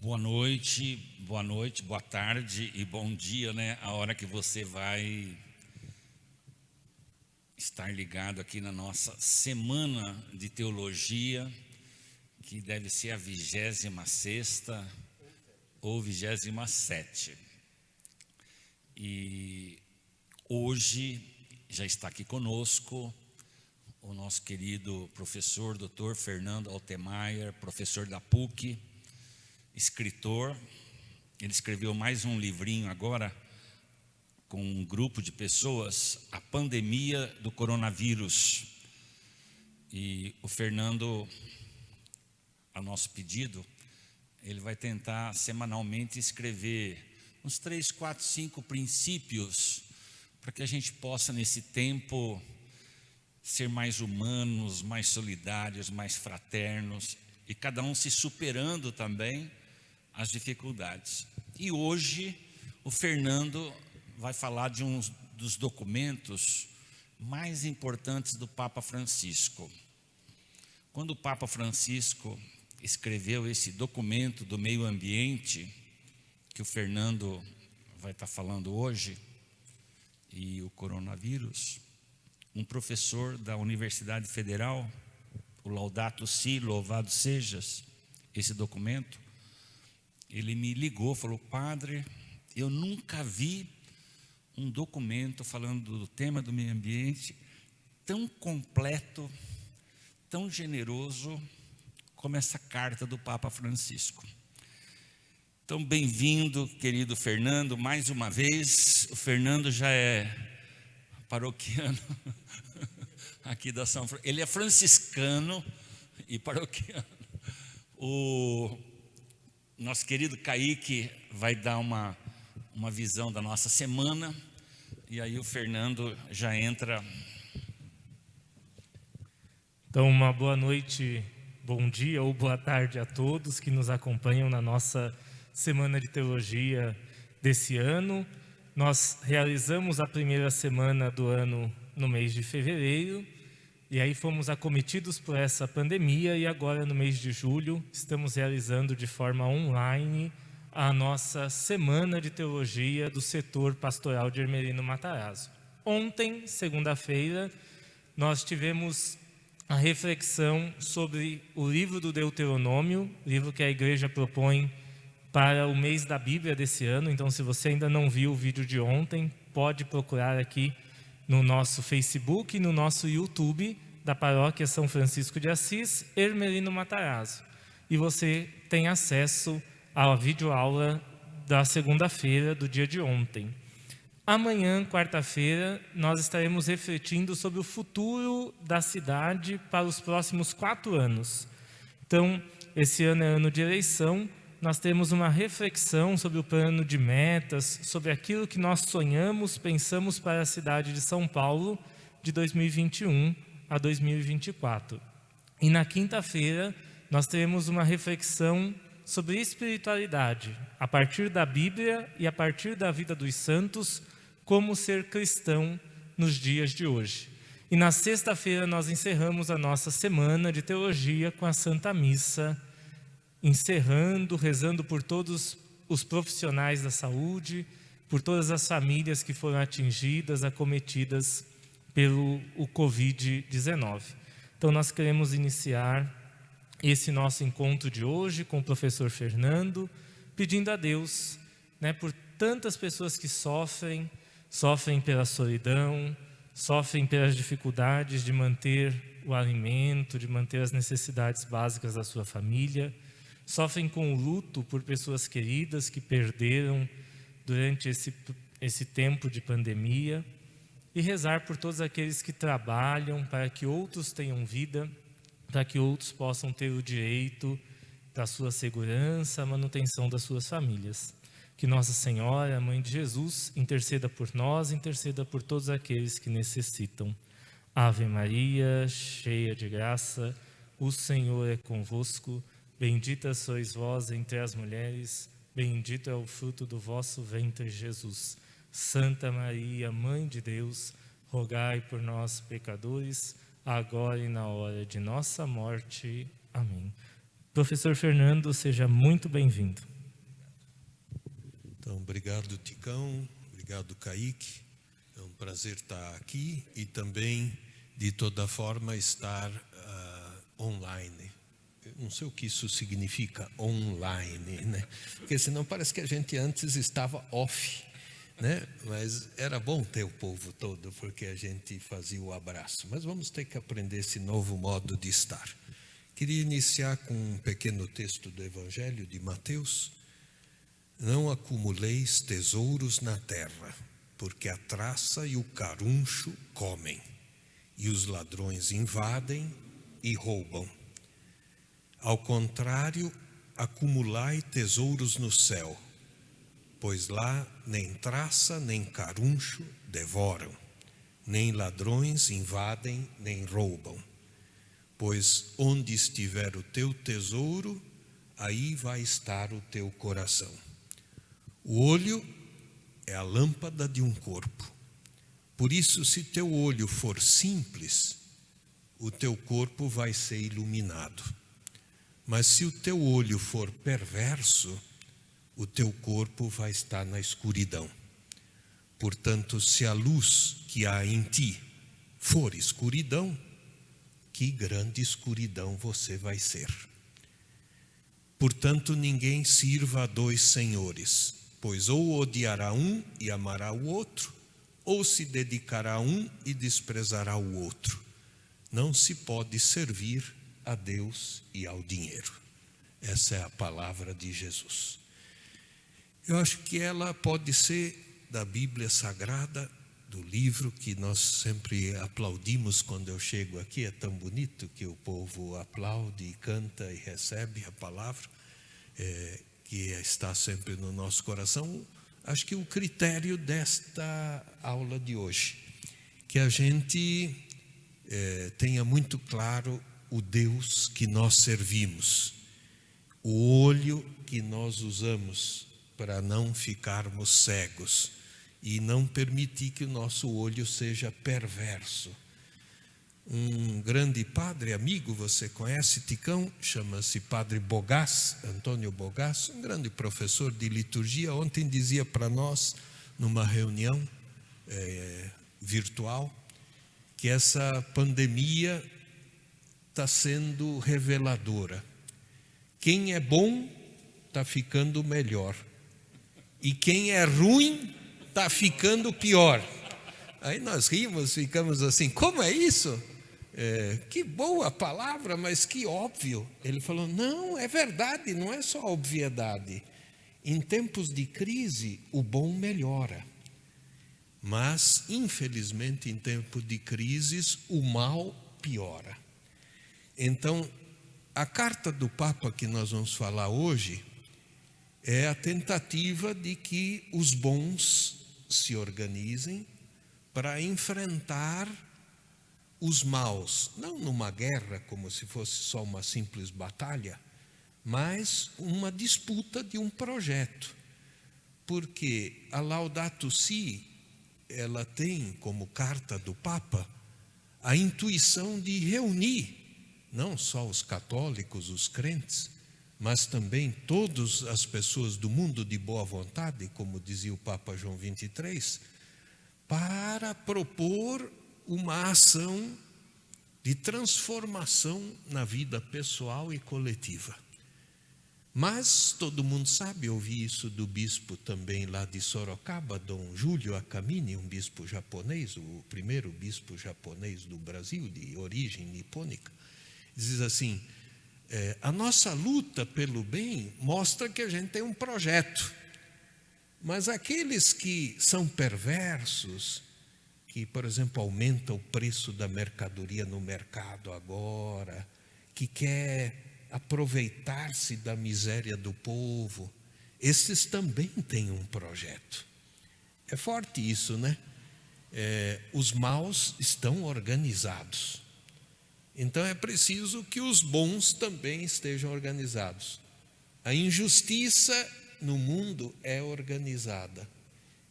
Boa noite, boa tarde e bom dia, né? A hora que você vai estar ligado aqui na nossa semana de teologia, que deve ser a 26ª ou 27ª. E hoje já está aqui conosco o nosso querido professor, Dr. Fernando Altemeyer, professor da PUC, escritor. Ele escreveu mais um livrinho agora com um grupo de pessoas, A Pandemia do Coronavírus. E o Fernando, a nosso pedido, ele vai tentar semanalmente escrever uns 3, 4, 5 princípios para que a gente possa nesse tempo ser mais humanos, mais solidários, mais fraternos e cada um se superando também as dificuldades. E hoje o Fernando vai falar de um dos documentos mais importantes do Papa Francisco. Quando o Papa Francisco escreveu esse documento do meio ambiente, que o Fernando vai estar falando hoje, e o coronavírus, um professor da Universidade Federal, o Laudato Si, louvado sejas, esse documento, ele me ligou, falou: padre, eu nunca vi um documento falando do tema do meio ambiente tão completo, tão generoso como essa carta do Papa Francisco. Então, bem-vindo, querido Fernando, mais uma vez. O Fernando já é paroquiano aqui da São Francisco. Ele é franciscano e paroquiano. O nosso querido Kaique vai dar uma visão da nossa semana. E aí o Fernando já entra. Então, uma boa noite, bom dia ou boa tarde a todos que nos acompanham na nossa Semana de Teologia desse ano. Nós realizamos a primeira semana do ano no mês de fevereiro, e aí fomos acometidos por essa pandemia, e agora no mês de julho estamos realizando de forma online a nossa Semana de Teologia do setor pastoral de Hermelino Matarazzo. Ontem, segunda-feira, nós tivemos a reflexão sobre o livro do Deuteronômio, livro que a igreja propõe para o mês da Bíblia desse ano. Então, se você ainda não viu o vídeo de ontem, pode procurar aqui no nosso Facebook e no nosso YouTube da Paróquia São Francisco de Assis, Hermelino Matarazzo. E você tem acesso à videoaula da segunda-feira do dia de ontem. Amanhã, quarta-feira, nós estaremos refletindo sobre o futuro da cidade para os próximos 4 anos. Então, esse ano é ano de eleição. Nós temos uma reflexão sobre o plano de metas, sobre aquilo que nós sonhamos, pensamos para a cidade de São Paulo de 2021 a 2024. E na quinta-feira nós teremos uma reflexão sobre espiritualidade, a partir da Bíblia e a partir da vida dos santos, como ser cristão nos dias de hoje. E na sexta-feira nós encerramos a nossa semana de teologia com a Santa Missa, encerrando, rezando por todos os profissionais da saúde, por todas as famílias que foram atingidas, acometidas pelo Covid-19. Então nós queremos iniciar esse nosso encontro de hoje com o professor Fernando, pedindo a Deus, por tantas pessoas que sofrem pela solidão, sofrem pelas dificuldades de manter o alimento, de manter as necessidades básicas da sua família, sofrem com o luto por pessoas queridas que perderam durante esse tempo de pandemia, e rezar por todos aqueles que trabalham para que outros tenham vida, para que outros possam ter o direito da sua segurança, a manutenção das suas famílias. Que Nossa Senhora, Mãe de Jesus, interceda por nós, interceda por todos aqueles que necessitam. Ave Maria, cheia de graça, o Senhor é convosco. Bendita sois vós entre as mulheres, bendito é o fruto do vosso ventre, Jesus. Santa Maria, Mãe de Deus, rogai por nós, pecadores, agora e na hora de nossa morte. Amém. Professor Fernando, seja muito bem-vindo. Então, obrigado, Ticão, obrigado, Kaique. É um prazer estar aqui e também, de toda forma, estar online. Eu não sei o que isso significa, online, né? Porque senão parece que a gente antes estava off, né? Mas era bom ter o povo todo, porque a gente fazia o abraço. Mas vamos ter que aprender esse novo modo de estar. Queria iniciar com um pequeno texto do Evangelho de Mateus. Não acumuleis tesouros na terra, porque a traça e o caruncho comem, e os ladrões invadem e roubam. Ao contrário, acumulai tesouros no céu, pois lá nem traça nem caruncho devoram, nem ladrões invadem nem roubam. Pois onde estiver o teu tesouro, aí vai estar o teu coração. O olho é a lâmpada de um corpo. Por isso, se teu olho for simples, o teu corpo vai ser iluminado. Mas se o teu olho for perverso, o teu corpo vai estar na escuridão. Portanto, se a luz que há em ti for escuridão, que grande escuridão você vai ser. Portanto, ninguém sirva a dois senhores, pois ou odiará um e amará o outro, ou se dedicará a um e desprezará o outro. Não se pode servir a Deus e ao dinheiro. Essa é a palavra de Jesus. Eu acho que ela pode ser da Bíblia Sagrada, do livro que nós sempre aplaudimos quando eu chego aqui. É tão bonito que o povo aplaude e canta e recebe a palavra, que está sempre no nosso coração. Acho que o critério desta aula de hoje, que a gente tenha muito claro o Deus que nós servimos, o olho que nós usamos para não ficarmos cegos e não permitir que o nosso olho seja perverso. Um grande padre, amigo, você conhece, Ticão, chama-se Padre Bogás, Antônio Bogás, um grande professor de liturgia. Ontem dizia para nós, numa reunião virtual, que essa pandemia está sendo reveladora. Quem é bom está ficando melhor, e quem é ruim está ficando pior. Aí nós rimos, ficamos assim, como é isso? Que boa palavra, mas que óbvio. Ele falou, não, é verdade, não é só obviedade. Em tempos de crise, o bom melhora. Mas, infelizmente, em tempo de crises, o mal piora. Então, a carta do Papa que nós vamos falar hoje é a tentativa de que os bons se organizem para enfrentar os maus, não numa guerra como se fosse só uma simples batalha, mas uma disputa de um projeto. Porque a Laudato Si, ela tem como carta do Papa a intuição de reunir não só os católicos, os crentes, mas também todas as pessoas do mundo de boa vontade, como dizia o Papa João 23, para propor uma ação de transformação na vida pessoal e coletiva. Mas todo mundo sabe, ouvi isso do bispo também lá de Sorocaba, Dom Júlio Akamine, um bispo japonês, o primeiro bispo japonês do Brasil, de origem nipônica. Diz assim, a nossa luta pelo bem mostra que a gente tem um projeto, mas aqueles que são perversos, que, por exemplo, aumenta o preço da mercadoria no mercado agora, que quer aproveitar-se da miséria do povo, esses também têm um projeto. É forte isso, né? Os maus estão organizados. Então é preciso que os bons também estejam organizados. A injustiça no mundo é organizada.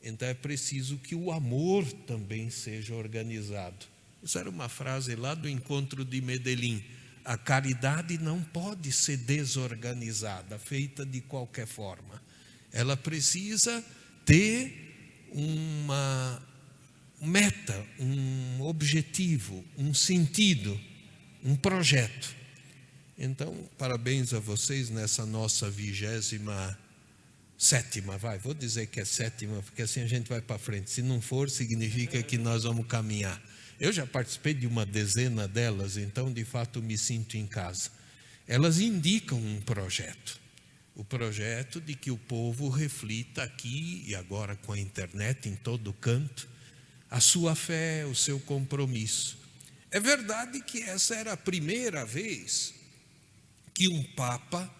Então é preciso que o amor também seja organizado. Isso era uma frase lá do encontro de Medellín. A caridade não pode ser desorganizada, feita de qualquer forma. ela precisa ter uma meta, um objetivo, um sentido, um projeto. Então, parabéns a vocês nessa nossa 27ª, vou dizer que é 7ª, porque assim a gente vai para frente. Se não for, significa que nós vamos caminhar. Eu já participei de uma dezena delas, então de fato me sinto em casa. Elas indicam um projeto. O projeto de que o povo reflita aqui e agora com a internet em todo canto, a sua fé, o seu compromisso. É verdade que essa era a primeira vez que um Papa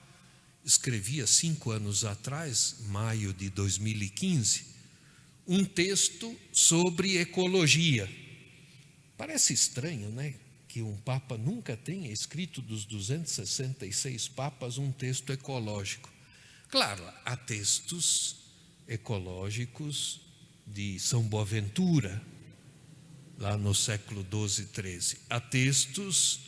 escrevia 5 anos atrás, maio de 2015, um texto sobre ecologia. Parece estranho, né? Que um Papa nunca tenha escrito dos 266 Papas um texto ecológico. Claro, há textos ecológicos de São Boaventura, lá no século XII, XIII. Há textos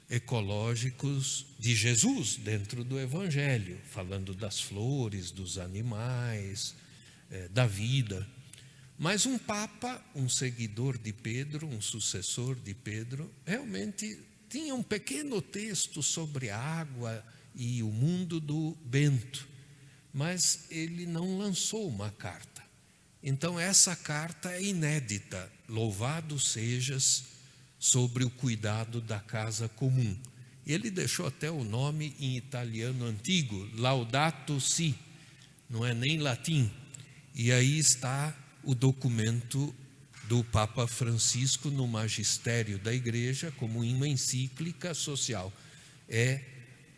ecológicos de Jesus dentro do Evangelho, falando das flores, dos animais, da vida. Mas um Papa, um seguidor de Pedro, um sucessor de Pedro, realmente tinha um pequeno texto sobre a água e o mundo do Bento, mas ele não lançou uma carta. Então essa carta é inédita. Louvado sejas sobre o cuidado da casa comum. Ele deixou até o nome em italiano antigo, Laudato Si, não é nem latim. E aí está o documento do Papa Francisco no magistério da Igreja, como uma encíclica social. É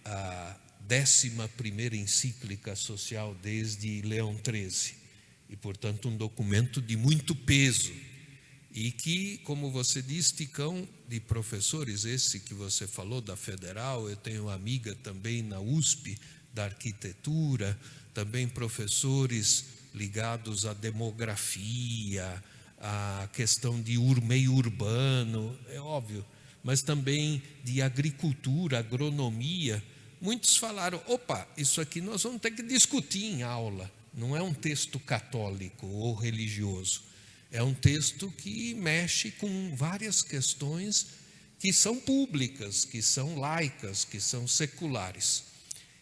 a 11ª encíclica social desde Leão XIII. E, portanto, um documento de muito peso. E que, como você disse, Ticão, de professores, esse que você falou da Federal, eu tenho uma amiga também na USP, da arquitetura, também professores ligados à demografia, à questão de meio urbano, é óbvio, mas também de agricultura, agronomia. Muitos falaram, opa, isso aqui nós vamos ter que discutir em aula. Não é um texto católico ou religioso. É um texto que mexe com várias questões que são públicas, que são laicas, que são seculares.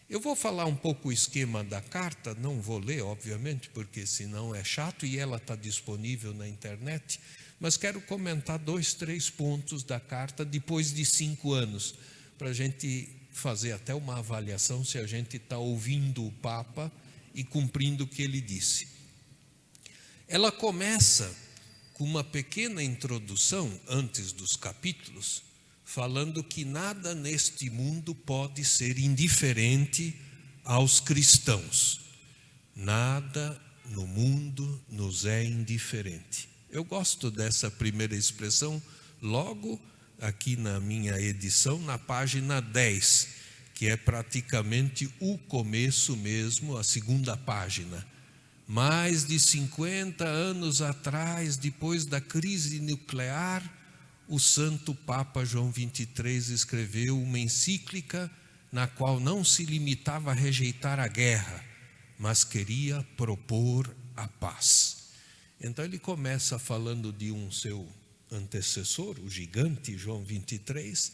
Eu vou falar um pouco o esquema da carta, não vou ler, obviamente, porque senão é chato, e ela está disponível na internet, mas quero comentar 2, 3 pontos da carta depois de 5 anos, para a gente fazer até uma avaliação se a gente está ouvindo o Papa e cumprindo o que ele disse. Ela começa com uma pequena introdução, antes dos capítulos, falando que nada neste mundo pode ser indiferente aos cristãos. Nada no mundo nos é indiferente. Eu gosto dessa primeira expressão, logo aqui na minha edição, na página 10, que é praticamente o começo mesmo, a 2ª página. Mais de 50 anos atrás, depois da crise nuclear, o Santo Papa João XXIII escreveu uma encíclica na qual não se limitava a rejeitar a guerra, mas queria propor a paz. Então ele começa falando de um seu antecessor, o gigante João XXIII,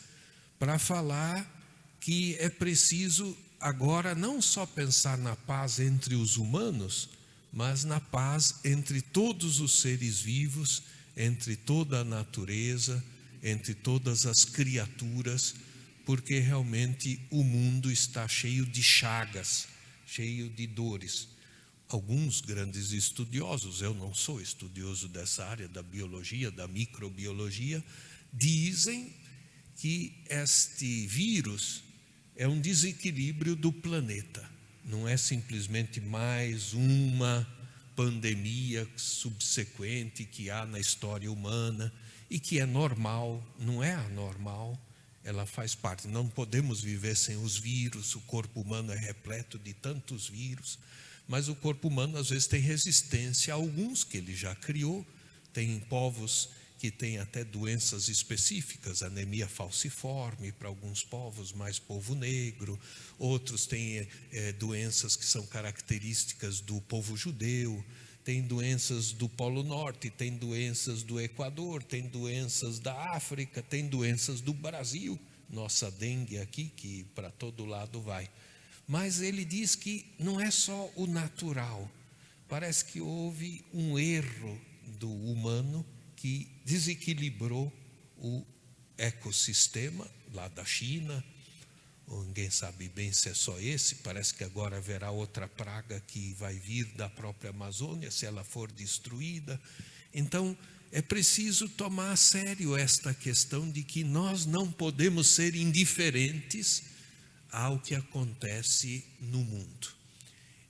para falar que é preciso agora não só pensar na paz entre os humanos, mas na paz entre todos os seres vivos, entre toda a natureza, entre todas as criaturas, porque realmente o mundo está cheio de chagas, cheio de dores. Alguns grandes estudiosos, eu não sou estudioso dessa área da biologia, da microbiologia, dizem que este vírus é um desequilíbrio do planeta. Não é simplesmente mais uma pandemia subsequente que há na história humana e que é normal, não é anormal, ela faz parte. Não podemos viver sem os vírus, o corpo humano é repleto de tantos vírus, mas o corpo humano às vezes tem resistência a alguns que ele já criou. Tem povos que tem até doenças específicas, anemia falciforme para alguns povos, mais povo negro. Outros têm doenças que são características do povo judeu. Tem doenças do Polo Norte, tem doenças do Equador, tem doenças da África, tem doenças do Brasil. Nossa dengue aqui, que para todo lado vai. Mas ele diz que não é só o natural. Parece que houve um erro do humano que desequilibrou o ecossistema lá da China. Ninguém sabe bem se é só esse. Parece que agora haverá outra praga que vai vir da própria Amazônia, se ela for destruída. Então, é preciso tomar a sério esta questão de que nós não podemos ser indiferentes ao que acontece no mundo.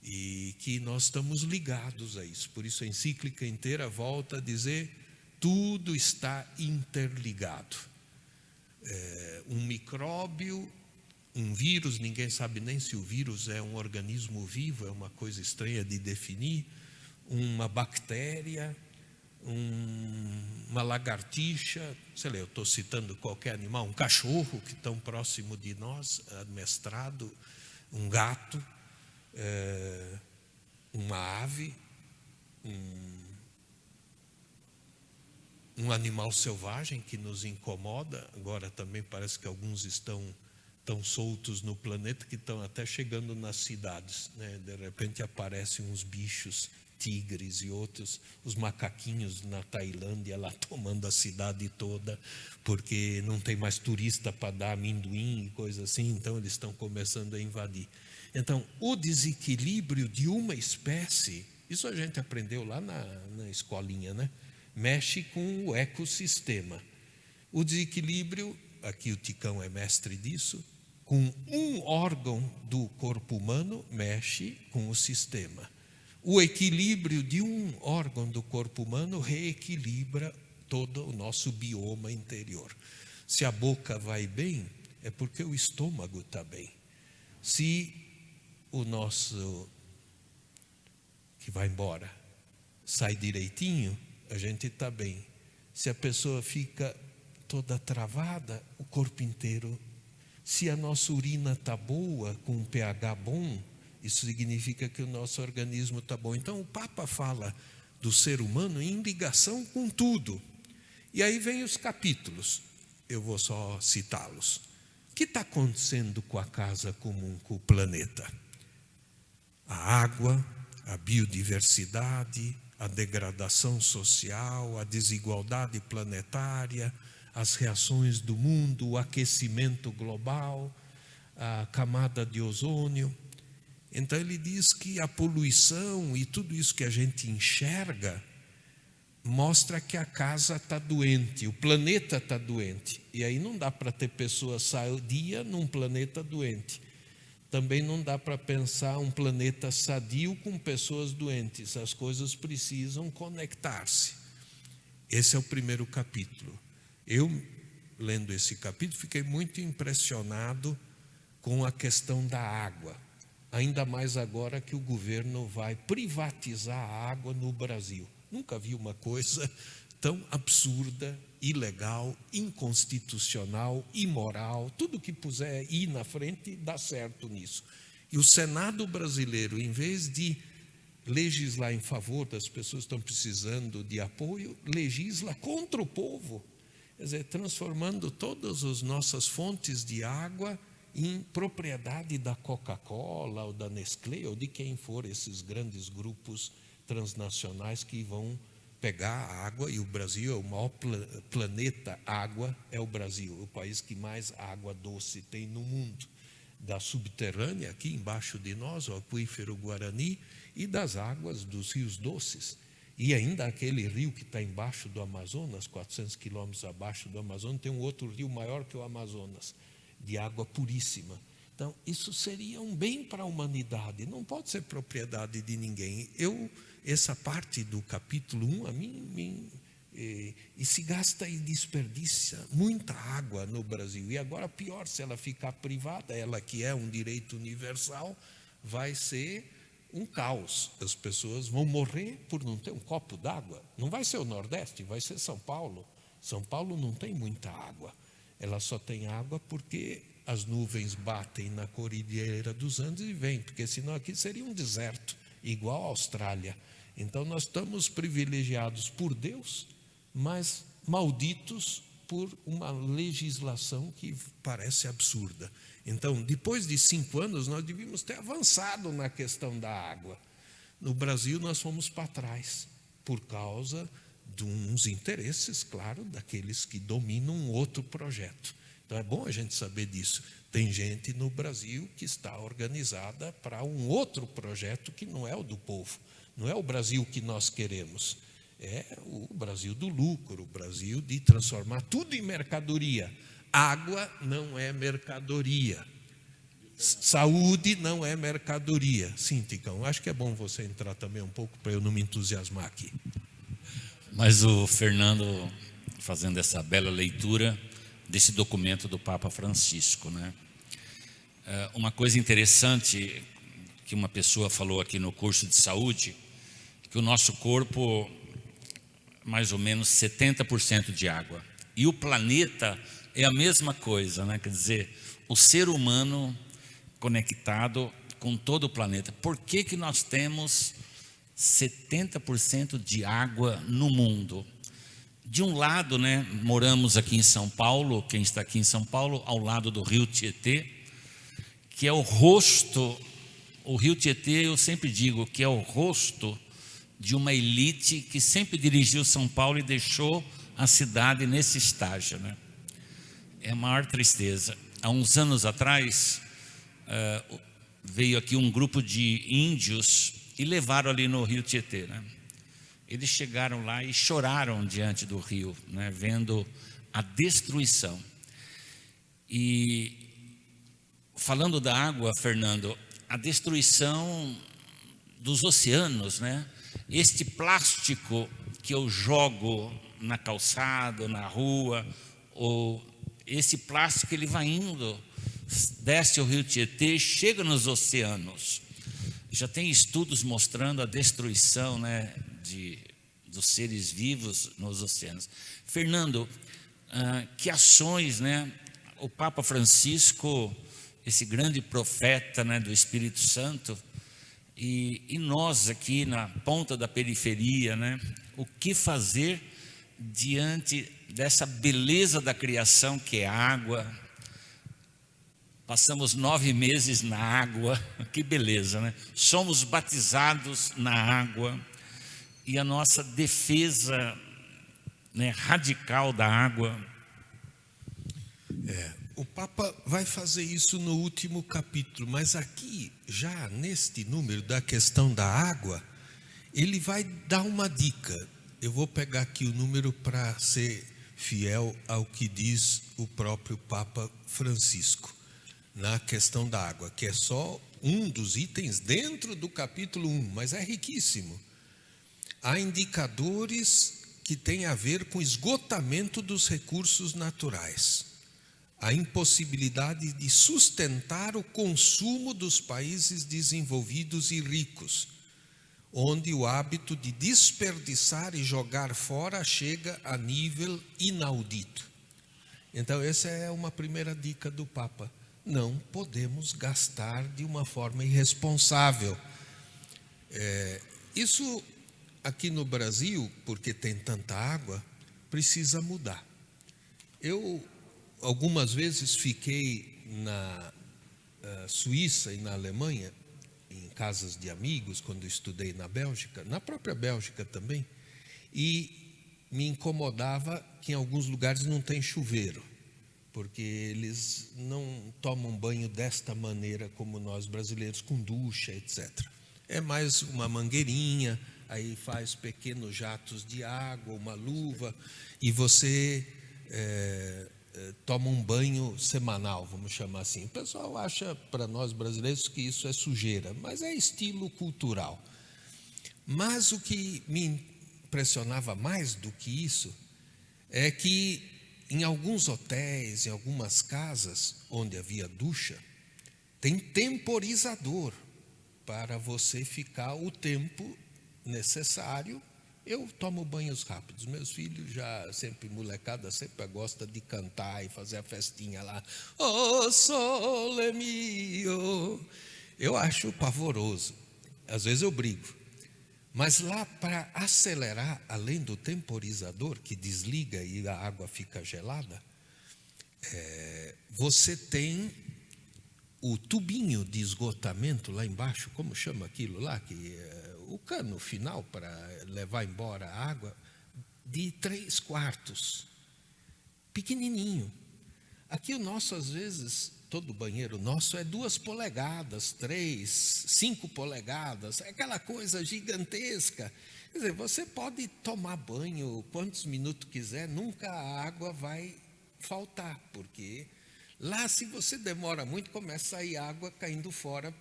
E que nós estamos ligados a isso. Por isso a encíclica inteira volta a dizer: tudo está interligado. Um micróbio, um vírus, ninguém sabe nem se o vírus é um organismo vivo, é uma coisa estranha de definir. Uma bactéria, uma lagartixa, sei lá, eu estou citando qualquer animal, um cachorro que tão próximo de nós, amestrado, um gato, uma ave, um animal selvagem que nos incomoda. Agora também parece que alguns estão tão soltos no planeta que estão até chegando nas cidades, né? De repente aparecem uns bichos, tigres e outros, os macaquinhos na Tailândia lá tomando a cidade toda, porque não tem mais turista para dar amendoim e coisa assim, então eles estão começando a invadir. Então, o desequilíbrio de uma espécie, isso a gente aprendeu lá na escolinha, né? Mexe com o ecossistema. O desequilíbrio, aqui o Ticão é mestre disso, com um órgão do corpo humano mexe com o sistema. O equilíbrio de um órgão do corpo humano reequilibra todo o nosso bioma interior. Se a boca vai bem, é porque o estômago está bem. Se o nosso, que vai embora, sai direitinho, a gente está bem. Se a pessoa fica toda travada, o corpo inteiro. Se a nossa urina está boa, com um pH bom, isso significa que o nosso organismo está bom. Então o Papa fala do ser humano em ligação com tudo. E aí vem os capítulos, eu vou só citá-los. O que está acontecendo com a casa comum, com o planeta? A água, a biodiversidade, a degradação social, a desigualdade planetária, as reações do mundo, o aquecimento global, a camada de ozônio. Então ele diz que a poluição e tudo isso que a gente enxerga mostra que a casa está doente, o planeta está doente. E aí não dá para ter pessoas sadias num planeta doente. Também não dá para pensar um planeta sadio com pessoas doentes. As coisas precisam conectar-se. Esse é o primeiro capítulo. Eu, lendo esse capítulo, fiquei muito impressionado com a questão da água. Ainda mais agora que o governo vai privatizar a água no Brasil. Nunca vi uma coisa tão absurda, ilegal, inconstitucional, imoral. Tudo que puser ir na frente dá certo nisso. E o Senado brasileiro, em vez de legislar em favor das pessoas que estão precisando de apoio, legisla contra o povo. Quer dizer, transformando todas as nossas fontes de água em propriedade da Coca-Cola ou da Nestlé ou de quem for esses grandes grupos transnacionais que vão pegar a água. E o Brasil é o maior planeta água, é o Brasil, o país que mais água doce tem no mundo. Da subterrânea, aqui embaixo de nós, o aquífero Guarani, e das águas dos rios doces. E ainda aquele rio que está embaixo do Amazonas, 400 quilômetros abaixo do Amazonas, tem um outro rio maior que o Amazonas, de água puríssima. Então, isso seria um bem para a humanidade, não pode ser propriedade de ninguém. Essa parte do capítulo 1, a mim e se gasta e desperdiça muita água no Brasil. E agora, pior, se ela ficar privada, ela que é um direito universal, vai ser um caos. As pessoas vão morrer por não ter um copo d'água. Não vai ser o Nordeste, vai ser São Paulo. São Paulo não tem muita água. Ela só tem água porque as nuvens batem na cordilheira dos Andes e vêm, porque senão aqui seria um deserto, igual a Austrália. Então nós estamos privilegiados por Deus, mas malditos por uma legislação que parece absurda. Então, depois de 5 anos, nós devíamos ter avançado na questão da água. No Brasil, nós fomos para trás, por causa de uns interesses, claro, daqueles que dominam um outro projeto. Então, é bom a gente saber disso. Tem gente no Brasil que está organizada para um outro projeto que não é o do povo. Não é o Brasil que nós queremos. É o Brasil do lucro, o Brasil de transformar tudo em mercadoria. Água não é mercadoria. Saúde não é mercadoria. Sim, Ticão, acho que é bom você entrar também um pouco para eu não me entusiasmar aqui. Mas o Fernando, fazendo essa bela leitura desse documento do Papa Francisco, né? Uma coisa interessante que uma pessoa falou aqui no curso de saúde, que o nosso corpo, mais ou menos 70% de água. E o planeta é a mesma coisa, né? Quer dizer, o ser humano conectado com todo o planeta. Por que que nós temos 70% de água no mundo? De um lado, né, moramos aqui em São Paulo, quem está aqui em São Paulo, ao lado do rio Tietê, que é o rosto, o rio Tietê, eu sempre digo que é o rosto de uma elite que sempre dirigiu São Paulo e deixou a cidade nesse estágio, né? É a maior tristeza. Há uns anos atrás, veio aqui um grupo de índios e levaram ali no rio Tietê, né? Eles chegaram lá e choraram diante do rio, né, vendo a destruição. E falando da água, Fernando, a destruição dos oceanos, né? Este plástico que eu jogo na calçada, na rua, ou esse plástico ele vai indo, desce o rio Tietê, chega nos oceanos. Já tem estudos mostrando a destruição, né, dos seres vivos nos oceanos. Fernando, que ações, né, o Papa Francisco, esse grande profeta, né, do Espírito Santo, e nós aqui na ponta da periferia, né, o que fazer diante dessa beleza da criação que é a água? Passamos 9 meses na água, que beleza, né? Somos batizados na água e a nossa defesa, né, radical da água. O Papa vai fazer isso no último capítulo, mas aqui, já neste número da questão da água, ele vai dar uma dica. Eu vou pegar aqui o número para ser fiel ao que diz o próprio Papa Francisco, na questão da água, que é só um dos itens dentro do capítulo 1, mas é riquíssimo. Há indicadores que têm a ver com esgotamento dos recursos naturais, a impossibilidade de sustentar o consumo dos países desenvolvidos e ricos, onde o hábito de desperdiçar e jogar fora chega a nível inaudito. Então, essa é uma primeira dica do Papa. Não podemos gastar de uma forma irresponsável. Isso aqui no Brasil, porque tem tanta água, precisa mudar. Eu algumas vezes fiquei na Suíça e na Alemanha, em casas de amigos, quando estudei na Bélgica, na própria Bélgica também, e me incomodava que em alguns lugares não tem chuveiro, porque eles não tomam banho desta maneira como nós brasileiros, com ducha, etc. É mais uma mangueirinha, aí faz pequenos jatos de água, uma luva, e você toma um banho semanal, vamos chamar assim. O pessoal acha, para nós brasileiros, que isso é sujeira, mas é estilo cultural. Mas o que me impressionava mais do que isso é que em alguns hotéis, em algumas casas onde havia ducha, tem temporizador para você ficar o tempo necessário Eu tomo banhos rápidos. Meus filhos já sempre, molecada, sempre gosta de cantar e fazer a festinha lá. Oh, sole mio. Eu acho pavoroso. Às vezes eu brigo. Mas lá, para acelerar, além do temporizador, que desliga e a água fica gelada, você tem o tubinho de esgotamento lá embaixo, como chama aquilo lá, que o cano final para levar embora a água, de 3/4, pequenininho. Aqui o nosso, às vezes, todo banheiro nosso é 2 polegadas, 3, 5 polegadas, é aquela coisa gigantesca. Quer dizer, você pode tomar banho quantos minutos quiser, nunca a água vai faltar, porque lá, se você demora muito, começa a sair água caindo fora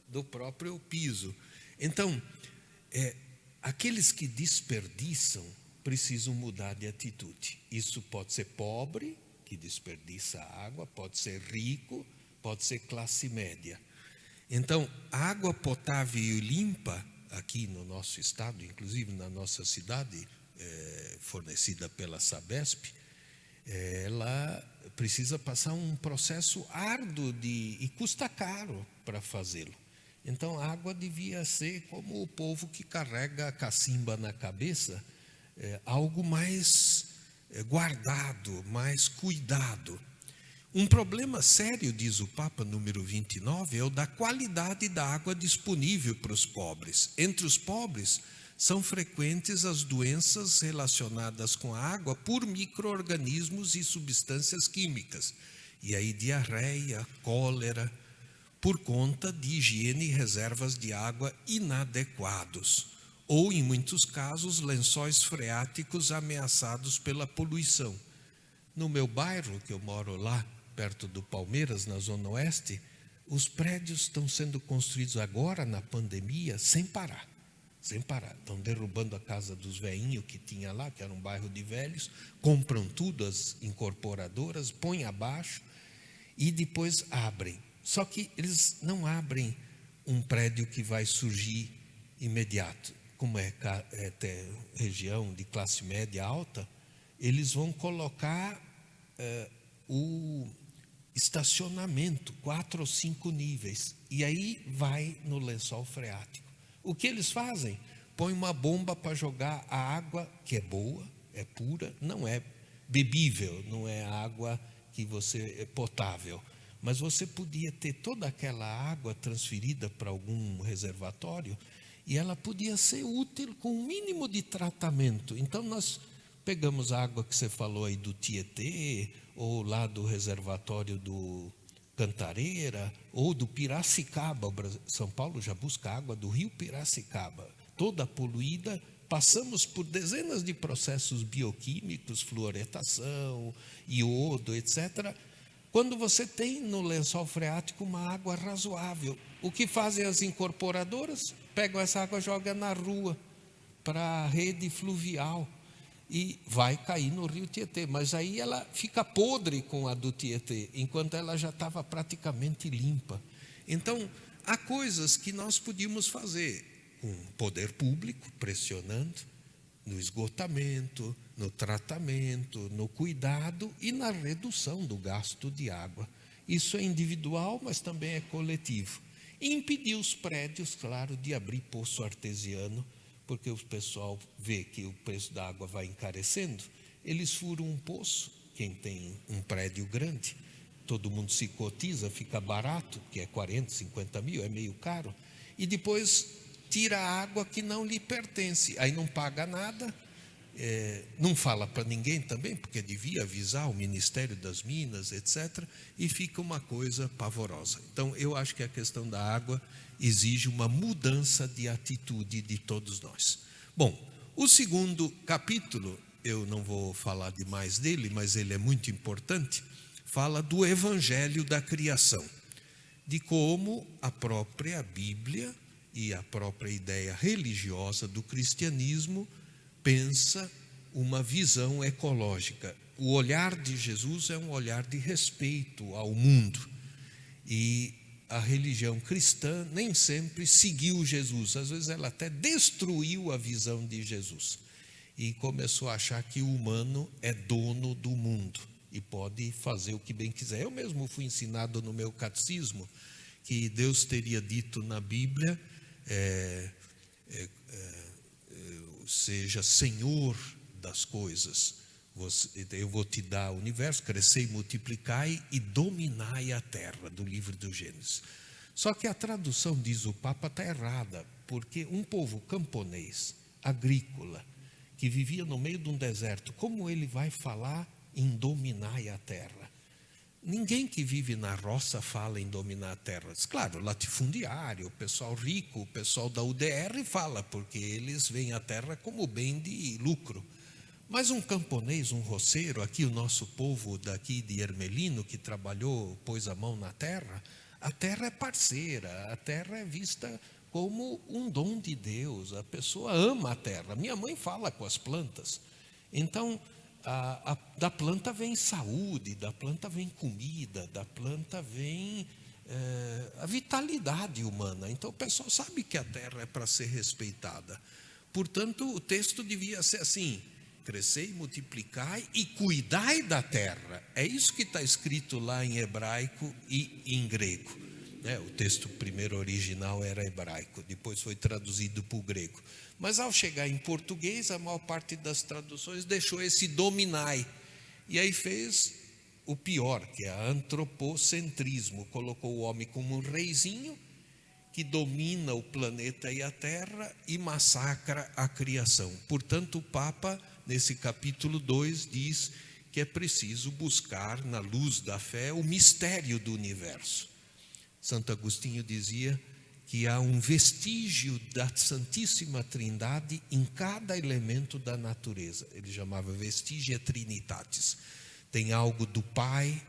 do próprio piso. Então, aqueles que desperdiçam precisam mudar de atitude. Isso pode ser pobre, que desperdiça água, pode ser rico, pode ser classe média. Então, a água potável e limpa, aqui no nosso estado, inclusive na nossa cidade, fornecida pela Sabesp, ela precisa passar um processo árduo e custa caro para fazê-lo. Então, a água devia ser como o povo que carrega a cacimba na cabeça, algo mais guardado, mais cuidado. Um problema sério, diz o Papa número 29, é o da qualidade da água disponível para os pobres. Entre os pobres, são frequentes as doenças relacionadas com a água por micro-organismos e substâncias químicas. E aí diarreia, cólera, por conta de higiene e reservas de água inadequados. Ou, em muitos casos, lençóis freáticos ameaçados pela poluição. No meu bairro, que eu moro lá, perto do Palmeiras, na Zona Oeste, os prédios estão sendo construídos agora, na pandemia, sem parar. Sem parar. Estão derrubando a casa dos velhinhos que tinha lá, que era um bairro de velhos, compram tudo, as incorporadoras, põem abaixo e depois abrem. Só que eles não abrem um prédio que vai surgir imediato. Como é região de classe média alta, eles vão colocar o estacionamento, 4 ou 5 níveis, e aí vai no lençol freático. O que eles fazem? Põe uma bomba para jogar a água, que é boa, é pura, não é bebível, não é água que é potável, mas você podia ter toda aquela água transferida para algum reservatório e ela podia ser útil com um mínimo de tratamento. Então nós pegamos a água que você falou aí do Tietê, ou lá do reservatório do Cantareira, ou do Piracicaba. São Paulo já busca água do rio Piracicaba, toda poluída. Passamos por dezenas de processos bioquímicos, fluoretação, iodo, etc. Quando você tem no lençol freático uma água razoável, o que fazem as incorporadoras? Pegam essa água e jogam na rua, para a rede fluvial, e vai cair no rio Tietê. Mas aí ela fica podre com a do Tietê, enquanto ela já estava praticamente limpa. Então, há coisas que nós podíamos fazer com o poder público, pressionando, no esgotamento, no tratamento, no cuidado e na redução do gasto de água. Isso é individual, mas também é coletivo. E impedir os prédios, claro, de abrir poço artesiano, porque o pessoal vê que o preço da água vai encarecendo, eles furam um poço. Quem tem um prédio grande, todo mundo se cotiza, fica barato, que é 40, 50 mil, é meio caro, e depois tira a água que não lhe pertence, aí não paga nada, não fala para ninguém também, porque devia avisar o Ministério das Minas, etc., e fica uma coisa pavorosa. Então, eu acho que a questão da água exige uma mudança de atitude de todos nós. Bom, o segundo capítulo, eu não vou falar demais dele, mas ele é muito importante, fala do Evangelho da criação, de como a própria Bíblia e a própria ideia religiosa do cristianismo pensa uma visão ecológica. O olhar de Jesus é um olhar de respeito ao mundo. E a religião cristã nem sempre seguiu Jesus. Às vezes ela até destruiu a visão de Jesus e começou a achar que o humano é dono do mundo e pode fazer o que bem quiser. Eu mesmo fui ensinado no meu catecismo que Deus teria dito na Bíblia, seja Senhor das coisas. Eu vou te dar o universo, crescei, multiplicai e dominai a terra, do livro do Gênesis. Só que a tradução, diz o Papa, está errada, porque um povo camponês, agrícola, que vivia no meio de um deserto, como ele vai falar em dominai a terra? Ninguém que vive na roça fala em dominar a terra. Claro, latifundiário, o pessoal rico, o pessoal da UDR fala, porque eles veem a terra como bem de lucro. Mas um camponês, um roceiro, aqui o nosso povo daqui de Ermelino, que trabalhou, pôs a mão na terra, a terra é parceira, a terra é vista como um dom de Deus, a pessoa ama a terra. Minha mãe fala com as plantas. Então, da planta vem saúde, da planta vem comida, da planta vem a vitalidade humana. Então, o pessoal sabe que a terra é para ser respeitada. Portanto, o texto devia ser assim: crescei, multiplicai e cuidai da terra. É isso que está escrito lá em hebraico e em grego. O texto primeiro original era hebraico, depois foi traduzido para o grego. Mas ao chegar em português, a maior parte das traduções deixou esse dominai. E aí fez o pior, que é o antropocentrismo. Colocou o homem como um reizinho que domina o planeta e a terra e massacra a criação. Portanto, o Papa, nesse capítulo 2, diz que é preciso buscar, na luz da fé, o mistério do universo. Santo Agostinho dizia que há um vestígio da Santíssima Trindade em cada elemento da natureza. Ele chamava Vestigia Trinitatis. Tem algo do Pai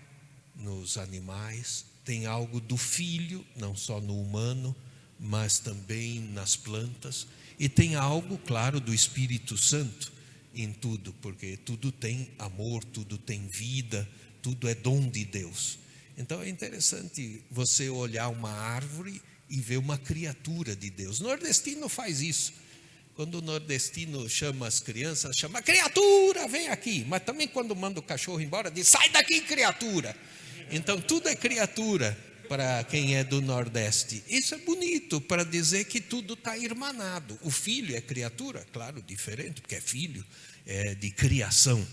nos animais, tem algo do Filho, não só no humano, mas também nas plantas, e tem algo, claro, do Espírito Santo em tudo, porque tudo tem amor, tudo tem vida, tudo é dom de Deus. Então é interessante você olhar uma árvore e ver uma criatura de Deus. O nordestino faz isso. Quando o nordestino chama as crianças, chama: criatura, vem aqui. Mas também quando manda o cachorro embora, diz: sai daqui, criatura. Então tudo é criatura para quem é do Nordeste. Isso é bonito, para dizer que tudo está irmanado. O filho é criatura, claro, diferente, porque é filho, é de criação.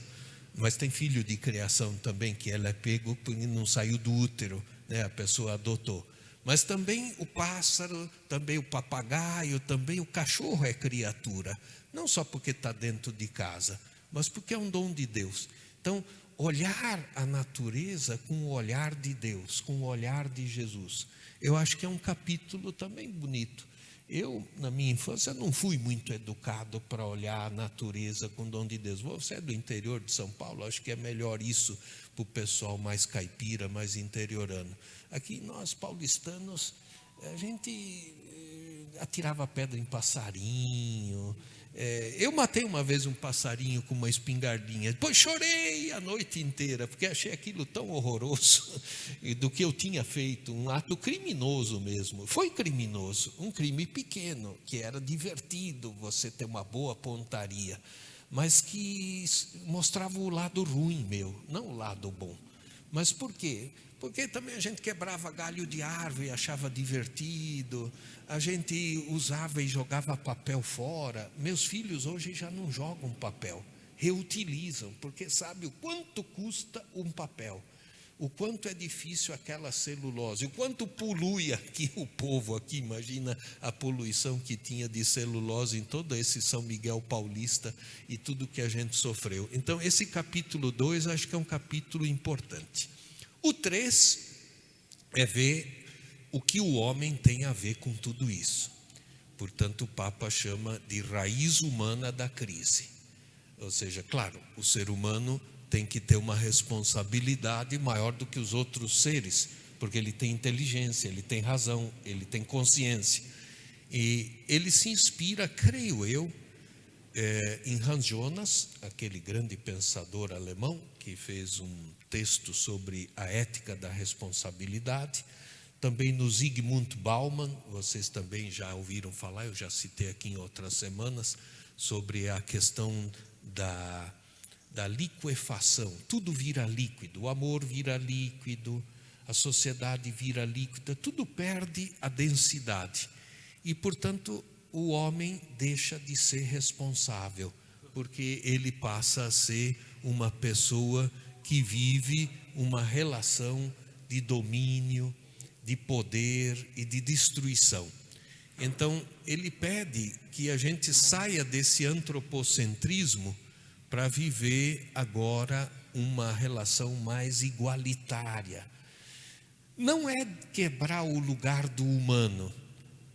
Mas tem filho de criação também, que ela é pego porque não saiu do útero, a pessoa adotou. Mas também o pássaro, também o papagaio, também o cachorro é criatura. Não só porque está dentro de casa, mas porque é um dom de Deus. Então, olhar a natureza com o olhar de Deus, com o olhar de Jesus, eu acho que é um capítulo também bonito. Eu, na minha infância, não fui muito educado para olhar a natureza com o dom de Deus. Você é do interior de São Paulo, acho que é melhor isso para o pessoal mais caipira, mais interiorano. Aqui nós, paulistanos, a gente atirava pedra em passarinho. Eu matei uma vez um passarinho com uma espingardinha. Depois chorei a noite inteira, porque achei aquilo tão horroroso do que eu tinha feito, um ato criminoso mesmo. Foi criminoso, um crime pequeno, que era divertido você ter uma boa pontaria, mas que mostrava o lado ruim meu, não o lado bom. Mas por quê? Porque também a gente quebrava galho de árvore e achava divertido, a gente usava e jogava papel fora. Meus filhos hoje já não jogam papel, reutilizam, porque sabe o quanto custa um papel, o quanto é difícil aquela celulose, o quanto polui aqui o povo, aqui imagina a poluição que tinha de celulose em todo esse São Miguel Paulista e tudo que a gente sofreu. Então esse capítulo 2 acho que é um capítulo importante. O 3 é ver o que o homem tem a ver com tudo isso. Portanto, o Papa chama de raiz humana da crise. Ou seja, claro, o ser humano tem que ter uma responsabilidade maior do que os outros seres, porque ele tem inteligência, ele tem razão, ele tem consciência. E ele se inspira, creio eu, em Hans Jonas, aquele grande pensador alemão, que fez um texto sobre a ética da responsabilidade. também no Zygmunt Bauman, vocês também já ouviram falar, eu já citei aqui em outras semanas, sobre a questão da liquefação. Tudo vira líquido, o amor vira líquido, a sociedade vira líquida, tudo perde a densidade. E, portanto, o homem deixa de ser responsável, porque ele passa a ser uma pessoa que vive uma relação de domínio, de poder e de destruição. Então, ele pede que a gente saia desse antropocentrismo para viver agora uma relação mais igualitária. Não é quebrar o lugar do humano,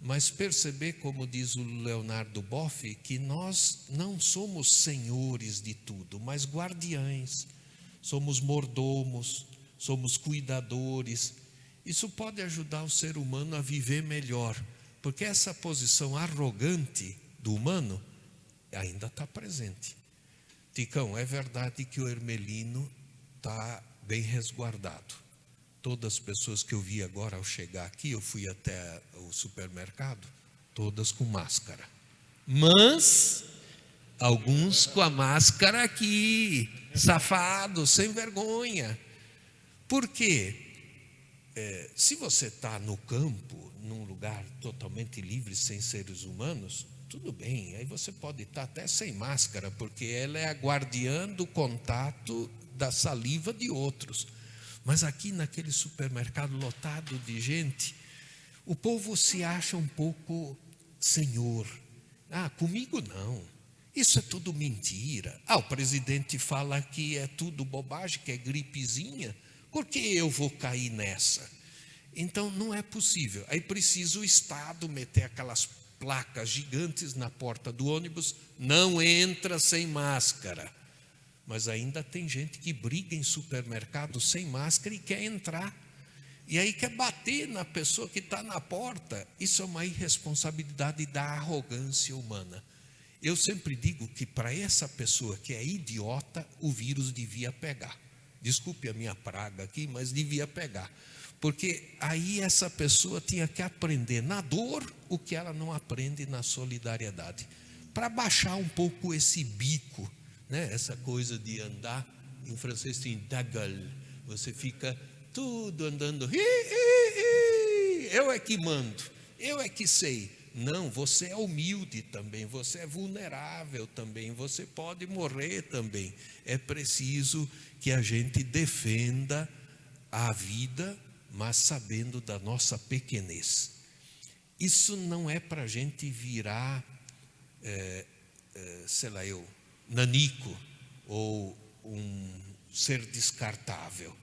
mas perceber, como diz o Leonardo Boff, que nós não somos senhores de tudo, mas guardiães, somos mordomos, somos cuidadores. Isso pode ajudar o ser humano a viver melhor, porque essa posição arrogante do humano ainda está presente. Ticão, é verdade que o Hermelino está bem resguardado. Todas as pessoas que eu vi agora ao chegar aqui, eu fui até o supermercado, todas com máscara. Mas alguns com a máscara aqui, safados, sem vergonha. Por quê? Se você está no campo, num lugar totalmente livre, sem seres humanos, tudo bem, aí você pode estar até sem máscara, porque ela é a guardiã do contato da saliva de outros. Mas aqui naquele supermercado lotado de gente, o povo se acha um pouco senhor. Comigo não, isso é tudo mentira. O presidente fala que é tudo bobagem, que é gripezinha. Por que eu vou cair nessa? Então não é possível. Aí precisa o Estado meter aquelas placas gigantes na porta do ônibus, não entra sem máscara. Mas ainda tem gente que briga em supermercado sem máscara e quer entrar. E aí quer bater na pessoa que está na porta. Isso é uma irresponsabilidade da arrogância humana. Eu sempre digo que para essa pessoa que é idiota, o vírus devia pegar. Desculpe a minha praga aqui, mas devia pegar. Porque aí essa pessoa tinha que aprender na dor o que ela não aprende na solidariedade. Para baixar um pouco esse bico, né? Essa coisa de andar, em francês tem dagal, você fica tudo andando, eu é que mando, eu é que sei. Não, você é humilde também, você é vulnerável também, você pode morrer também. É preciso que a gente defenda a vida, mas sabendo da nossa pequenez. Isso não é para a gente virar, nanico ou um ser descartável,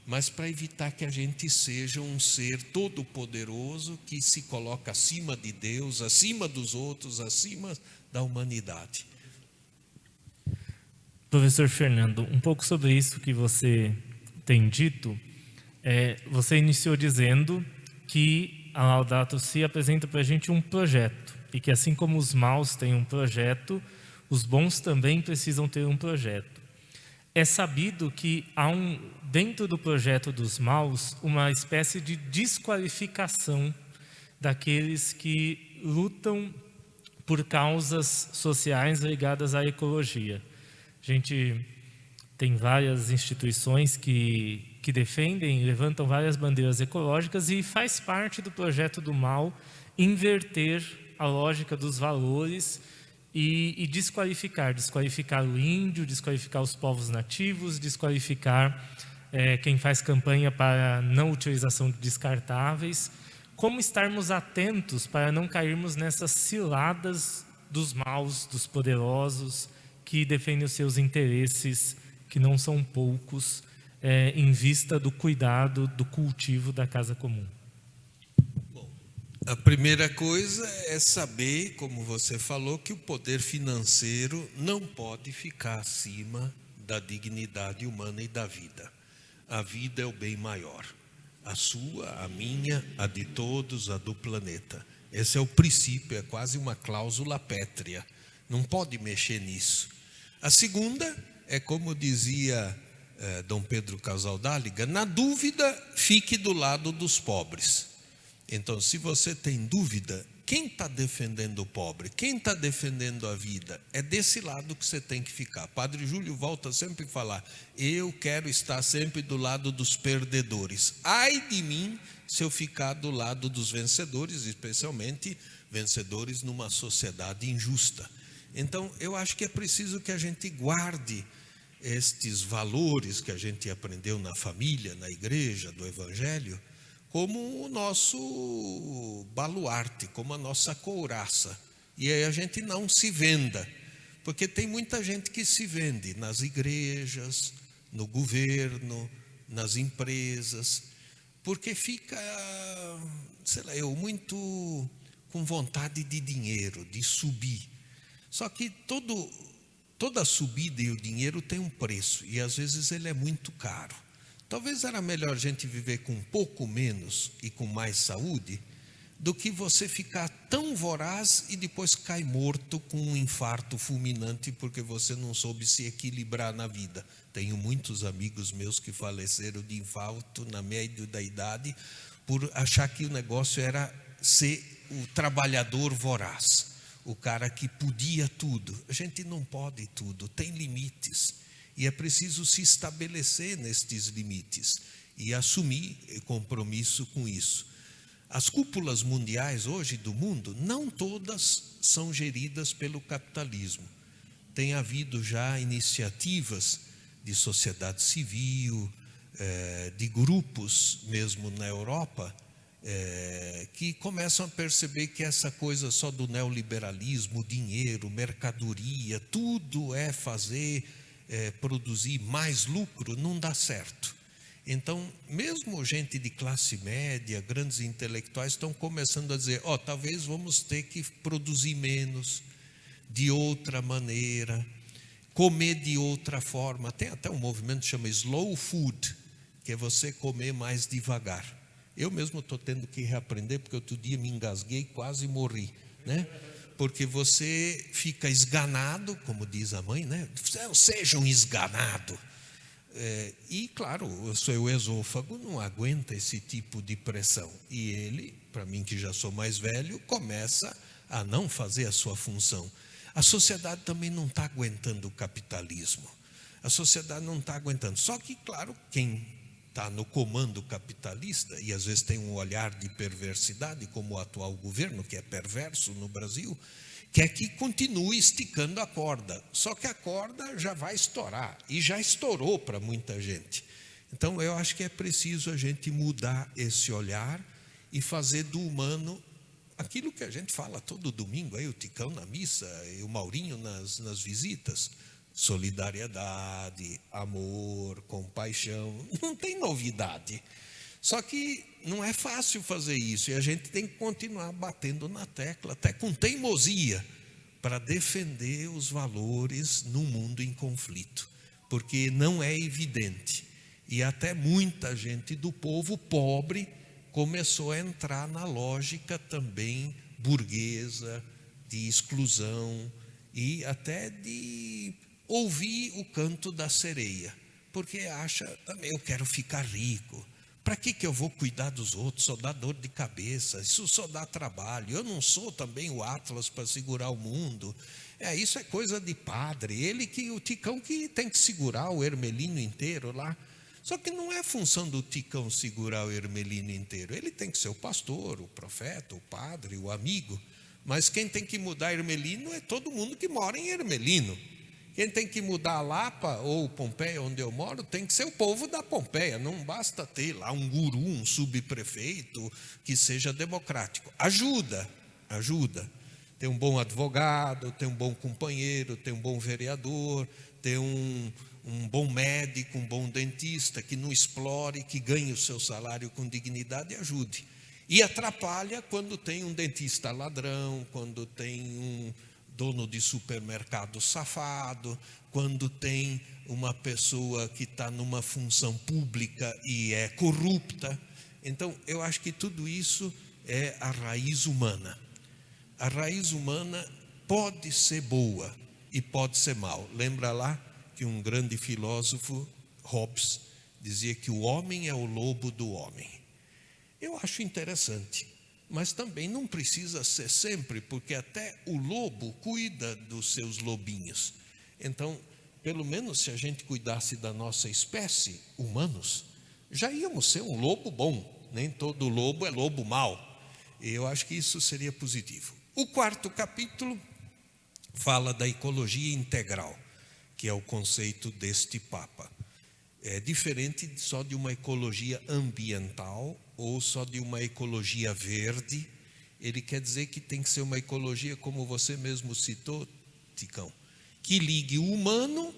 mas para evitar que a gente seja um ser todo-poderoso que se coloca acima de Deus, acima dos outros, acima da humanidade. Professor Fernando, um pouco sobre isso que você tem dito. Você iniciou dizendo que a Laudato Si apresenta para a gente um projeto, e que assim como os maus têm um projeto, os bons também precisam ter um projeto. É sabido que há dentro do projeto dos maus uma espécie de desqualificação daqueles que lutam por causas sociais ligadas à ecologia. A gente tem várias instituições que defendem, levantam várias bandeiras ecológicas, e faz parte do projeto do mal inverter a lógica dos valores e desqualificar o índio, desqualificar os povos nativos, desqualificar quem faz campanha para não utilização de descartáveis. Como estarmos atentos para não cairmos nessas ciladas dos maus, dos poderosos, que defendem os seus interesses, que não são poucos, em vista do cuidado, do cultivo da casa comum? A primeira coisa é saber, como você falou, que o poder financeiro não pode ficar acima da dignidade humana e da vida. A vida é o bem maior. A sua, a minha, a de todos, a do planeta. Esse é o princípio, é quase uma cláusula pétrea. Não pode mexer nisso. A segunda é, como dizia Dom Pedro Casaldáliga, na dúvida, fique do lado dos pobres. Então, se você tem dúvida, quem está defendendo o pobre? Quem está defendendo a vida? É desse lado que você tem que ficar. Padre Júlio volta sempre a falar: eu quero estar sempre do lado dos perdedores. Ai de mim se eu ficar do lado dos vencedores, especialmente vencedores numa sociedade injusta. Então, eu acho que é preciso que a gente guarde estes valores que a gente aprendeu na família, na igreja, do Evangelho, como o nosso baluarte, como a nossa couraça. E aí a gente não se venda, porque tem muita gente que se vende nas igrejas, no governo, nas empresas, porque fica, sei lá, muito com vontade de dinheiro, de subir. Só que toda subida e o dinheiro tem um preço, e às vezes ele é muito caro. Talvez era melhor a gente viver com um pouco menos e com mais saúde, do que você ficar tão voraz e depois cai morto com um infarto fulminante porque você não soube se equilibrar na vida. Tenho muitos amigos meus que faleceram de infarto na média da idade por achar que o negócio era ser o trabalhador voraz, o cara que podia tudo. A gente não pode tudo, tem limites. E é preciso se estabelecer nestes limites e assumir compromisso com isso. As cúpulas mundiais hoje do mundo, não todas são geridas pelo capitalismo. Tem havido já iniciativas de sociedade civil, de grupos mesmo na Europa, que começam a perceber que essa coisa só do neoliberalismo, dinheiro, mercadoria, tudo é fazer produzir mais lucro, não dá certo. Então, mesmo gente de classe média, grandes intelectuais, estão começando a dizer: talvez vamos ter que produzir menos, de outra maneira, comer de outra forma. Tem até um movimento que chama slow food, que é você comer mais devagar. Eu mesmo estou tendo que reaprender, porque outro dia me engasguei e quase morri, né? Porque você fica esganado, como diz a mãe, né? Seja um esganado. E, claro, o seu esôfago não aguenta esse tipo de pressão. E ele, para mim que já sou mais velho, começa a não fazer a sua função. A sociedade também não está aguentando o capitalismo. A sociedade não está aguentando. Só que, claro, quem está no comando capitalista, e às vezes tem um olhar de perversidade, como o atual governo, que é perverso no Brasil, quer que continue esticando a corda. Só que a corda já vai estourar, e já estourou para muita gente. Então, eu acho que é preciso a gente mudar esse olhar e fazer do humano aquilo que a gente fala todo domingo, aí o Ticão na missa e o Maurinho nas visitas: solidariedade, amor, compaixão. Não tem novidade. Só que não é fácil fazer isso, e a gente tem que continuar batendo na tecla, até com teimosia, para defender os valores num mundo em conflito, porque não é evidente. E até muita gente do povo pobre começou a entrar na lógica também burguesa, de exclusão, e até de ouvir o canto da sereia, porque acha também: eu quero ficar rico. Para que eu vou cuidar dos outros? Só dá dor de cabeça, isso só dá trabalho. Eu não sou também o Atlas para segurar o mundo. Isso é coisa de padre. O Ticão que tem que segurar o Hermelino inteiro lá. Só que não é função do Ticão segurar o Hermelino inteiro. Ele tem que ser o pastor, o profeta, o padre, o amigo. Mas quem tem que mudar Hermelino é todo mundo que mora em Hermelino. Quem tem que mudar a Lapa ou Pompeia, onde eu moro, tem que ser o povo da Pompeia. Não basta ter lá um guru, um subprefeito que seja democrático. Ajuda. Tem um bom advogado, tem um bom companheiro, tem um bom vereador, tem um bom médico, um bom dentista que não explore, que ganhe o seu salário com dignidade e ajude. E atrapalha quando tem um dentista ladrão, quando tem um dono de supermercado safado, quando tem uma pessoa que está numa função pública e é corrupta. Então, eu acho que tudo isso é a raiz humana. A raiz humana pode ser boa e pode ser mal. Lembra lá que um grande filósofo Hobbes dizia que o homem é o lobo do homem. Eu acho interessante, mas também não precisa ser sempre, porque até o lobo cuida dos seus lobinhos. Então, pelo menos se a gente cuidasse da nossa espécie, humanos, já íamos ser um lobo bom. Nem todo lobo é lobo mau. E eu acho que isso seria positivo. O 4º capítulo fala da ecologia integral, que é o conceito deste Papa. É diferente só de uma ecologia ambiental ou só de uma ecologia verde. Ele quer dizer que tem que ser uma ecologia, como você mesmo citou, Ticão, que ligue o humano,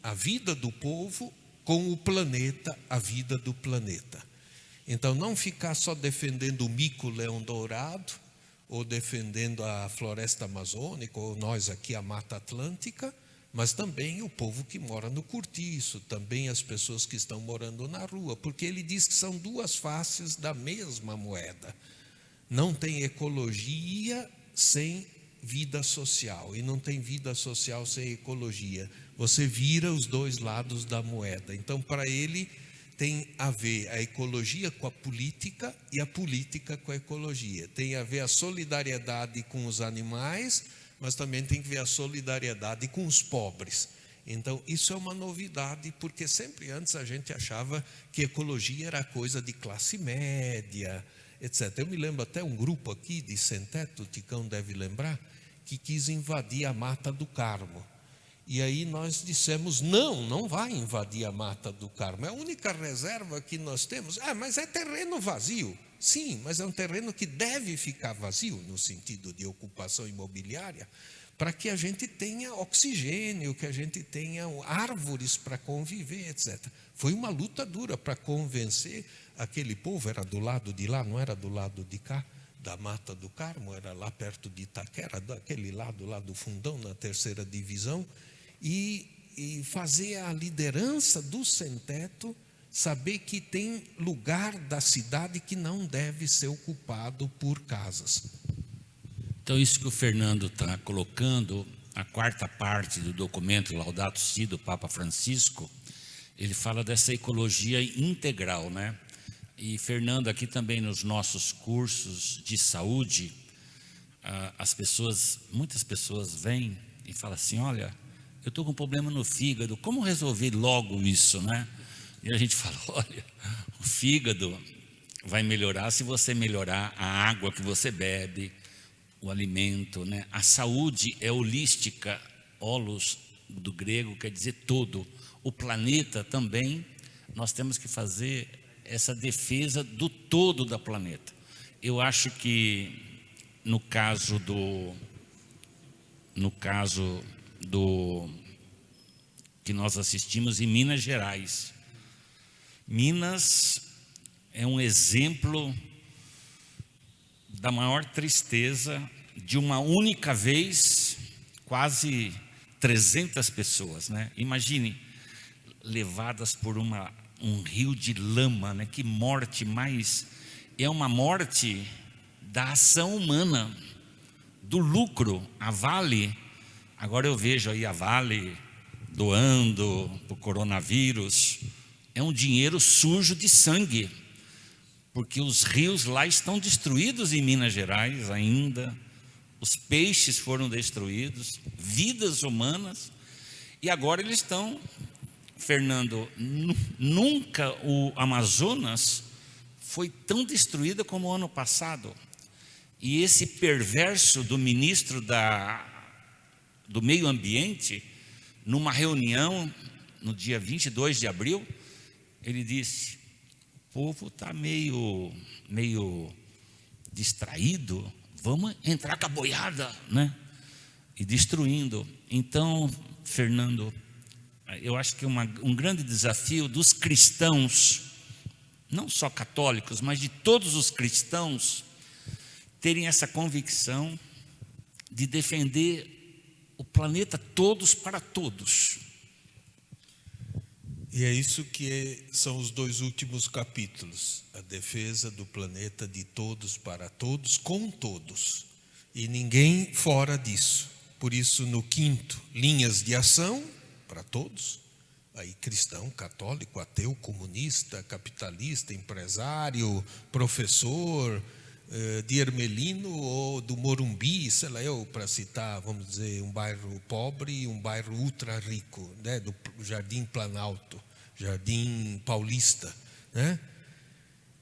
a vida do povo, com o planeta, a vida do planeta. Então, não ficar só defendendo o mico-leão-dourado, ou defendendo a floresta amazônica, ou nós aqui a Mata Atlântica, mas também o povo que mora no cortiço, também as pessoas que estão morando na rua, porque ele diz que são duas faces da mesma moeda. Não tem ecologia sem vida social, e não tem vida social sem ecologia. Você vira os dois lados da moeda. Então, para ele, tem a ver a ecologia com a política e a política com a ecologia. Tem a ver a solidariedade com os animais, mas também tem que ver a solidariedade com os pobres. Então, isso é uma novidade, porque sempre antes a gente achava que ecologia era coisa de classe média, etc. Eu me lembro até um grupo aqui de sem-teto, o Ticão deve lembrar, que quis invadir a Mata do Carmo. E aí nós dissemos, não vai invadir a Mata do Carmo, é a única reserva que nós temos. Mas é terreno vazio. Sim, mas é um terreno que deve ficar vazio, no sentido de ocupação imobiliária, para que a gente tenha oxigênio, que a gente tenha árvores para conviver, etc. Foi uma luta dura para convencer aquele povo, era do lado de lá, não era do lado de cá, da Mata do Carmo, era lá perto de Itaquera, daquele lado lá do Fundão, na 3ª divisão, e fazer a liderança do sem-teto saber que tem lugar da cidade que não deve ser ocupado por casas. Então, isso que o Fernando está colocando, a 4ª parte do documento Laudato Si do Papa Francisco, ele fala dessa ecologia integral, né? E Fernando, aqui também nos nossos cursos de saúde, muitas pessoas vêm e falam assim, olha, eu estou com um problema no fígado, como resolver logo isso, né? E a gente fala, olha, o fígado vai melhorar se você melhorar a água que você bebe, o alimento, né? A saúde é holística, holos do grego quer dizer todo. O planeta também, nós temos que fazer essa defesa do todo da planeta. Eu acho que no caso que nós assistimos em Minas Gerais, Minas é um exemplo da maior tristeza de uma única vez, quase 300 pessoas, né? Imagine, levadas por um rio de lama, né? Que morte mais, é uma morte da ação humana, do lucro. A Vale, agora eu vejo aí a Vale doando para o coronavírus, é um dinheiro sujo de sangue, porque os rios lá estão destruídos em Minas Gerais ainda, os peixes foram destruídos, vidas humanas, e agora eles estão, Fernando, nunca o Amazonas foi tão destruído como o ano passado, e esse perverso do ministro do meio ambiente, numa reunião no dia 22 de abril, ele disse, o povo está meio distraído, vamos entrar com a boiada, né? E destruindo. Então, Fernando, eu acho que um grande desafio dos cristãos, não só católicos, mas de todos os cristãos, terem essa convicção de defender o planeta todos para todos. E é isso que são os 2 últimos capítulos, a defesa do planeta de todos para todos, com todos, e ninguém fora disso. Por isso, no 5º, linhas de ação para todos, aí cristão, católico, ateu, comunista, capitalista, empresário, professor, de Ermelino ou do Morumbi, sei lá eu, para citar, vamos dizer, um bairro pobre e um bairro ultra rico, né, do Jardim Planalto, Jardim Paulista, né?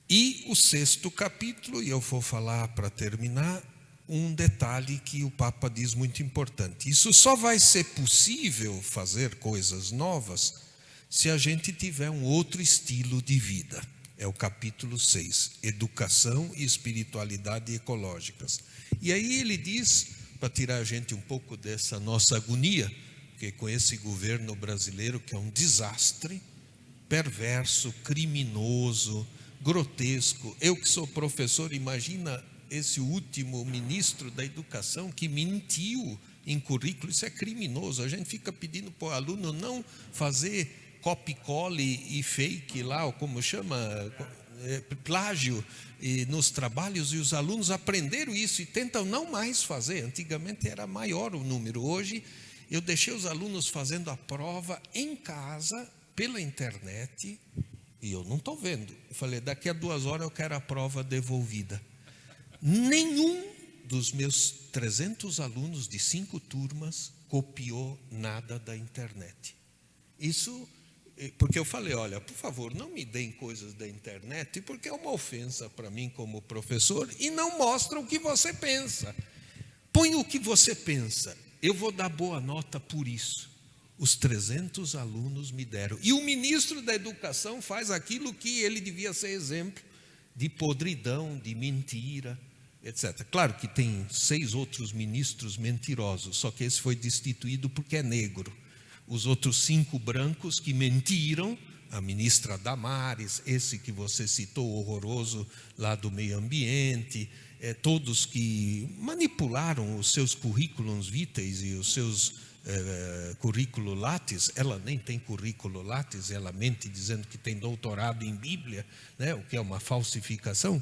E o 6º capítulo, e eu vou falar para terminar, um detalhe que o Papa diz muito importante. Isso só vai ser possível fazer coisas novas se a gente tiver um outro estilo de vida. É o capítulo 6, Educação e Espiritualidade Ecológicas. E aí ele diz, para tirar a gente um pouco dessa nossa agonia, porque com esse governo brasileiro que é um desastre, perverso, criminoso, grotesco. Eu que sou professor, imagina esse último ministro da Educação que mentiu em currículo. Isso é criminoso. A gente fica pedindo para o aluno não fazer copy-cole e fake lá, ou como chama, plágio nos trabalhos, e os alunos aprenderam isso e tentam não mais fazer. Antigamente era maior o número. Hoje eu deixei os alunos fazendo a prova em casa, pela internet, e eu não estou vendo. Eu falei, daqui a 2 horas eu quero a prova devolvida. Nenhum dos meus 300 alunos de 5 turmas copiou nada da internet. Isso porque eu falei, olha, por favor, não me deem coisas da internet, porque é uma ofensa para mim como professor, e não mostra o que você pensa. Põe o que você pensa. Eu vou dar boa nota por isso. Os 300 alunos me deram. E o ministro da Educação faz aquilo que ele devia ser exemplo de podridão, de mentira, etc. Claro que tem 6 outros ministros mentirosos, só que esse foi destituído porque é negro. Os outros 5 brancos que mentiram, a ministra Damares, esse que você citou, horroroso, lá do meio ambiente, todos que manipularam os seus currículos vitae e os seus currículo Lattes. Ela nem tem currículo Lattes, ela mente dizendo que tem doutorado em Bíblia, né, o que é uma falsificação.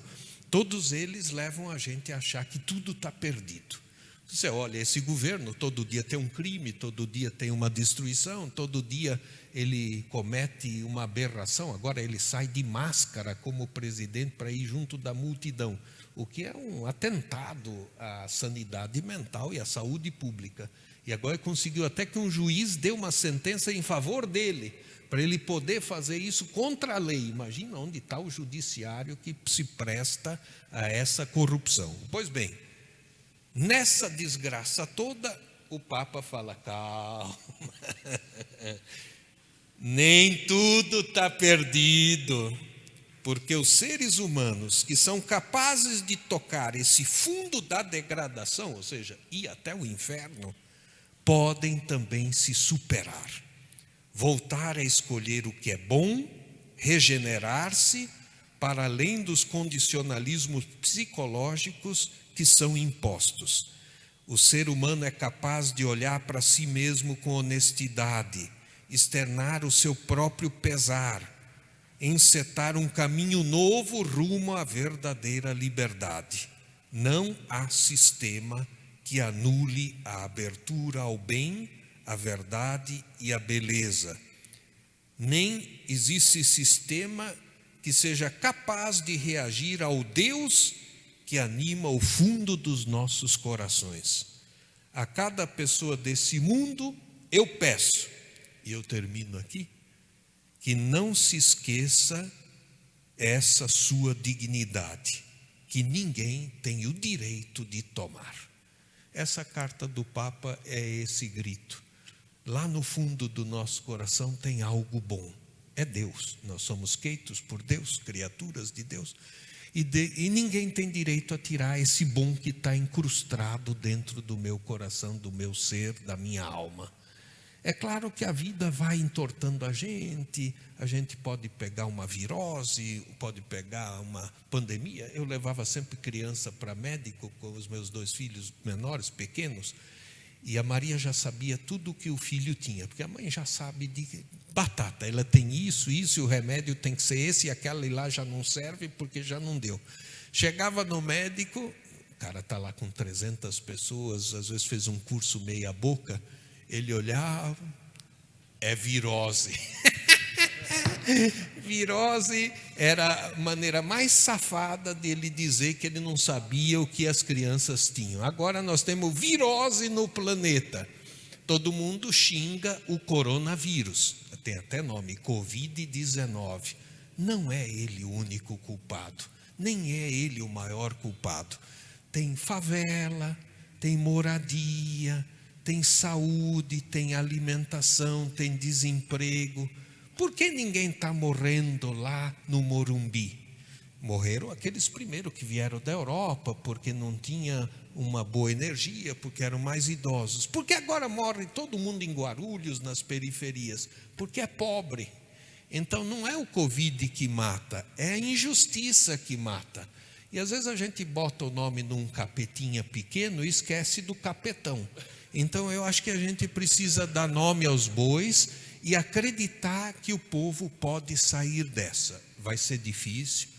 Todos eles levam a gente a achar que tudo está perdido. Você olha, esse governo, todo dia tem um crime, todo dia tem uma destruição, todo dia ele comete uma aberração. Agora ele sai de máscara como presidente para ir junto da multidão, o que é um atentado à sanidade mental e à saúde pública. E agora conseguiu até que um juiz dê uma sentença em favor dele, para ele poder fazer isso contra a lei. Imagina onde está o judiciário que se presta a essa corrupção. Pois bem, nessa desgraça toda, o Papa fala, calma, nem tudo está perdido, porque os seres humanos que são capazes de tocar esse fundo da degradação, ou seja, ir até o inferno, podem também se superar, voltar a escolher o que é bom, regenerar-se para além dos condicionalismos psicológicos que são impostos. O ser humano é capaz de olhar para si mesmo com honestidade, externar o seu próprio pesar, encetar um caminho novo rumo à verdadeira liberdade. Não há sistema que anule a abertura ao bem, a verdade e a beleza. Nem existe sistema que seja capaz de reagir ao Deus que anima o fundo dos nossos corações. A cada pessoa desse mundo, eu peço, e eu termino aqui, que não se esqueça essa sua dignidade, que ninguém tem o direito de tomar. Essa carta do Papa é esse grito. Lá no fundo do nosso coração tem algo bom. É Deus. Nós somos feitos por Deus, criaturas de Deus. E ninguém tem direito a tirar esse bom que está incrustado dentro do meu coração, do meu ser, da minha alma. É claro que a vida vai entortando a gente pode pegar uma virose, pode pegar uma pandemia. Eu levava sempre criança para médico com os meus 2 filhos menores, pequenos, e a Maria já sabia tudo o que o filho tinha, porque a mãe já sabe de batata, ela tem isso, e o remédio tem que ser esse, e aquela lá já não serve porque já não deu. Chegava no médico, o cara está lá com 300 pessoas, às vezes fez um curso meia boca, ele olhava, é virose. Virose era a maneira mais safada dele dizer que ele não sabia o que as crianças tinham. Agora nós temos virose no planeta. Todo mundo xinga o coronavírus. Tem até nome, Covid-19. Não é ele o único culpado. Nem é ele o maior culpado. Tem favela, tem moradia, tem saúde, tem alimentação, tem desemprego. Por que ninguém está morrendo lá no Morumbi? Morreram aqueles primeiros que vieram da Europa, porque não tinha uma boa energia, porque eram mais idosos. Por que agora morre todo mundo em Guarulhos, nas periferias? Porque é pobre. Então não é o Covid que mata, é a injustiça que mata. E às vezes a gente bota o nome num capetinha pequeno e esquece do capetão. Então eu acho que a gente precisa dar nome aos bois e acreditar que o povo pode sair dessa. Vai ser difícil,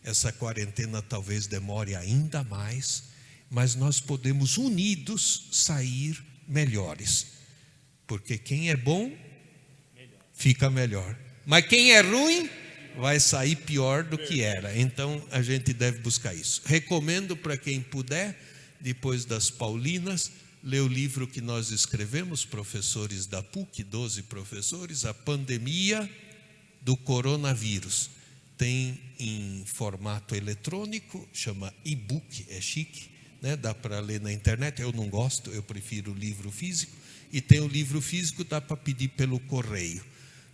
essa quarentena talvez demore ainda mais, mas nós podemos unidos sair melhores. Porque quem é bom, fica melhor. Mas quem é ruim, vai sair pior do que era. Então a gente deve buscar isso. Recomendo para quem puder, depois das Paulinas, ler o livro que nós escrevemos, professores da PUC, 12 professores, A Pandemia do Coronavírus. Tem em formato eletrônico, chama e-book, é chique, né? Dá para ler na internet. Eu não gosto, eu prefiro o livro físico. E tem o livro físico, dá para pedir pelo correio.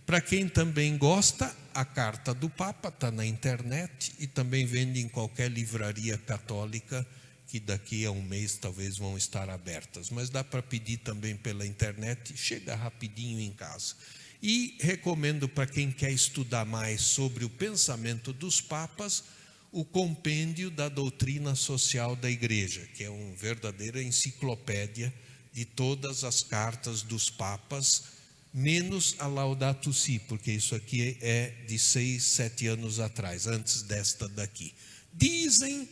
Para quem também gosta, a Carta do Papa está na internet e também vende em qualquer livraria católica, que daqui a um mês talvez vão estar abertas. Mas dá para pedir também pela internet, chega rapidinho em casa. E recomendo para quem quer estudar mais sobre o pensamento dos papas, o compêndio da doutrina social da Igreja, que é uma verdadeira enciclopédia de todas as cartas dos papas, menos a Laudato Si, porque isso aqui é de 6, 7 anos atrás, antes desta daqui. Dizem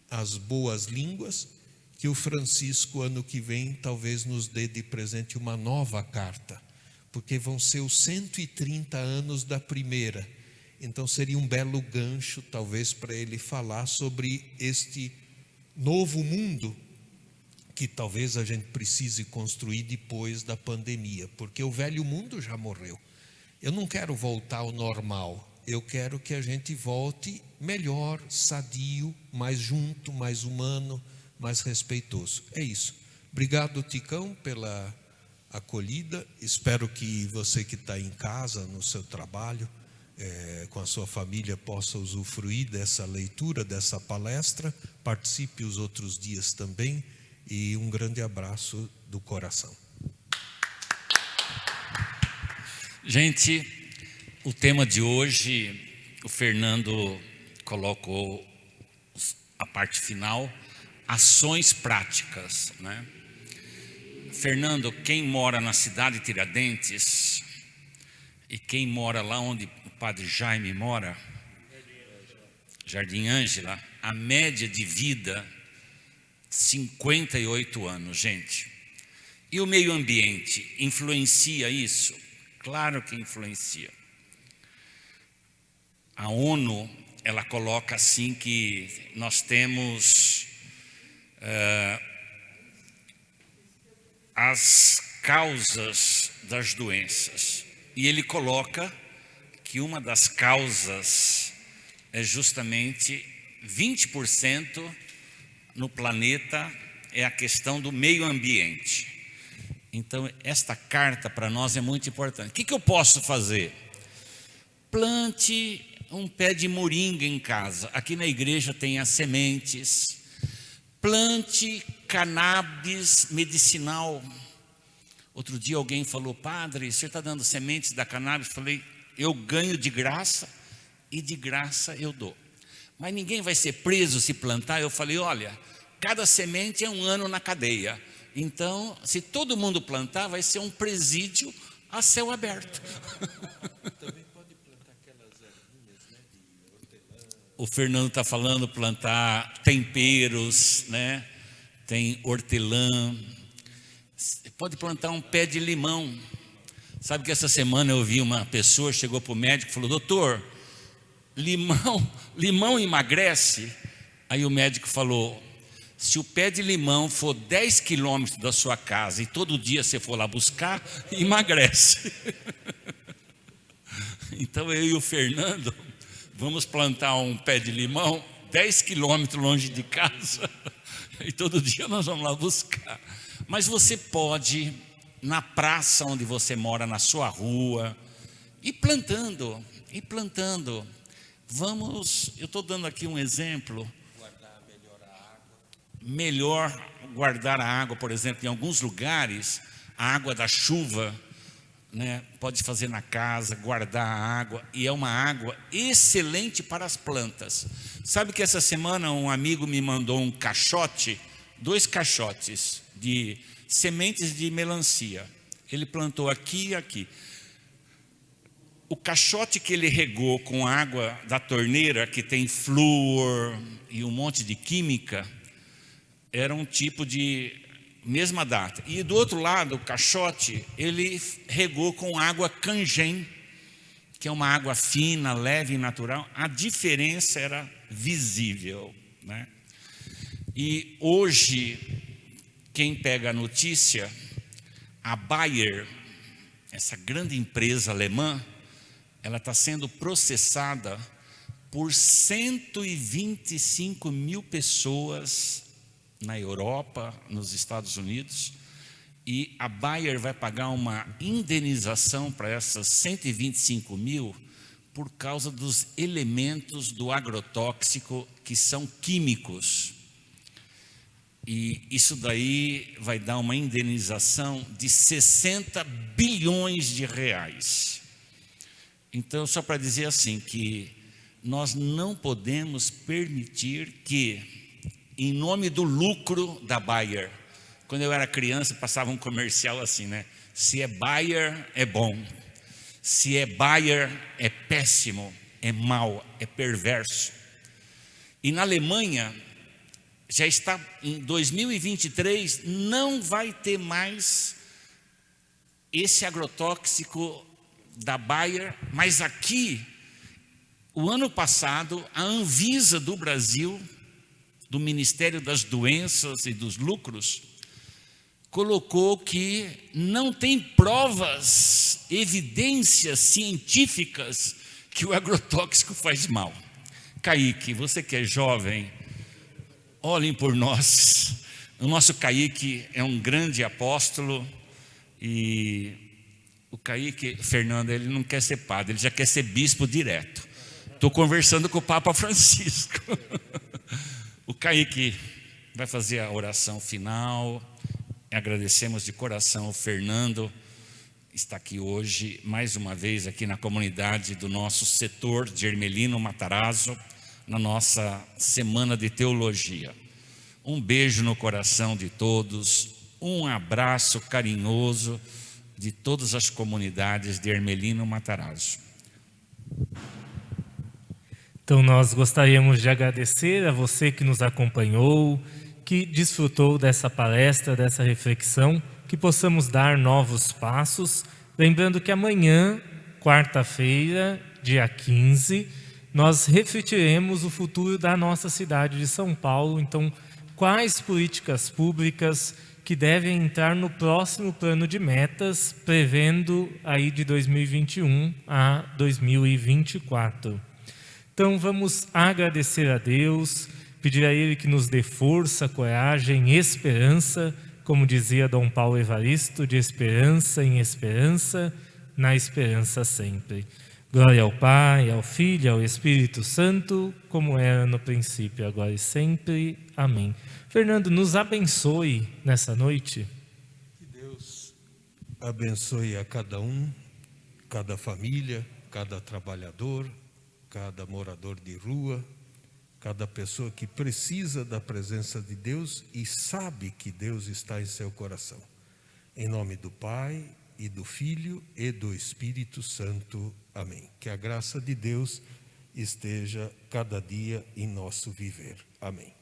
as boas línguas que o Francisco, ano que vem, talvez nos dê de presente uma nova carta, porque vão ser os 130 anos da primeira. Então seria um belo gancho, talvez, para ele falar sobre este novo mundo que talvez a gente precise construir depois da pandemia, porque o velho mundo já morreu. Eu não quero voltar ao normal, eu quero que a gente volte melhor, sadio, mais junto, mais humano, mais respeitoso. É isso. Obrigado, Ticão, pela acolhida. Espero que você que está em casa, no seu trabalho, com a sua família, possa usufruir dessa leitura, dessa palestra. Participe os outros dias também. E um grande abraço do coração. Gente, o tema de hoje, o Fernando colocou a parte final, ações práticas, né? Fernando, quem mora na cidade de Tiradentes e quem mora lá onde o padre Jaime mora, Jardim Ângela, a média de vida 58 anos, gente. E o meio ambiente influencia isso? Claro que influencia. A ONU, ela coloca assim que nós temos as causas das doenças. E ele coloca que uma das causas é justamente 20% no planeta é a questão do meio ambiente. Então, esta carta para nós é muito importante. O que eu posso fazer? Plante um pé de moringa em casa. Aqui na igreja tem as sementes. Plante cannabis medicinal. Outro dia alguém falou: padre, você está dando sementes da cannabis? Eu falei: eu ganho de graça e de graça eu dou. Mas ninguém vai ser preso se plantar. Eu falei: olha, cada semente é um ano na cadeia. Então, se todo mundo plantar, vai ser um presídio a céu aberto. Também pode plantar aquelas ervinhas, né, de hortelã. O Fernando está falando plantar temperos, né? Tem hortelã. Pode plantar um pé de limão. Sabe que essa semana eu vi uma pessoa, chegou para o médico e falou: doutor, limão emagrece? Aí o médico falou: se o pé de limão for 10 quilômetros da sua casa e todo dia você for lá buscar, emagrece. Então eu e o Fernando vamos plantar um pé de limão 10 quilômetros longe de casa e todo dia nós vamos lá buscar. Mas você pode, na praça onde você mora, na sua rua, ir plantando, Vamos, eu estou dando aqui um exemplo. Melhor guardar a água, por exemplo, em alguns lugares, a água da chuva, né, pode fazer na casa, guardar a água, e é uma água excelente para as plantas. Sabe que essa semana um amigo me mandou um caixote, 2 caixotes de sementes de melancia. Ele plantou aqui e aqui. O caixote que ele regou com água da torneira, que tem flúor e um monte de química, era um tipo de mesma data. E do outro lado, o caixote, ele regou com água Kangen, que é uma água fina, leve e natural. A diferença era visível, né? E hoje, quem pega a notícia, a Bayer, essa grande empresa alemã, ela está sendo processada por 125 mil pessoas na Europa, nos Estados Unidos, e a Bayer vai pagar uma indenização para essas 125 mil por causa dos elementos do agrotóxico que são químicos. E isso daí vai dar uma indenização de 60 bilhões de reais. Então, só para dizer assim, que nós não podemos permitir que, em nome do lucro da Bayer, quando eu era criança passava um comercial assim, né? Se é Bayer é bom, se é Bayer é péssimo, é mau, é perverso. E na Alemanha, já está em 2023, não vai ter mais esse agrotóxico da Bayer, mas aqui, o ano passado, a Anvisa do Brasil, do Ministério das Doenças e dos Lucros, colocou que não tem provas, evidências científicas que o agrotóxico faz mal. Kaique, você que é jovem, olhem por nós. O nosso Kaique é um grande apóstolo e o Kaique, Fernando, ele não quer ser padre, ele já quer ser bispo direto. Estou conversando com o Papa Francisco. O Kaique vai fazer a oração final. Agradecemos de coração o Fernando, está aqui hoje, mais uma vez aqui na comunidade do nosso setor de Ermelino Matarazzo, na nossa semana de teologia. Um beijo no coração de todos, um abraço carinhoso de todas as comunidades de Ermelino Matarazzo. Então nós gostaríamos de agradecer a você que nos acompanhou, que desfrutou dessa palestra, dessa reflexão, que possamos dar novos passos. Lembrando que amanhã, quarta-feira, dia 15, nós refletiremos o futuro da nossa cidade de São Paulo. Então, quais políticas públicas que devem entrar no próximo plano de metas, prevendo aí de 2021 a 2024. Então vamos agradecer a Deus, pedir a Ele que nos dê força, coragem, esperança, como dizia Dom Paulo Evaristo, de esperança em esperança, na esperança sempre. Glória ao Pai, ao Filho e ao Espírito Santo, como era no princípio, agora e sempre. Amém. Fernando, nos abençoe nessa noite. Que Deus abençoe a cada um, cada família, cada trabalhador, cada morador de rua, cada pessoa que precisa da presença de Deus e sabe que Deus está em seu coração. Em nome do Pai, e do Filho, e do Espírito Santo. Amém. Que a graça de Deus esteja cada dia em nosso viver. Amém.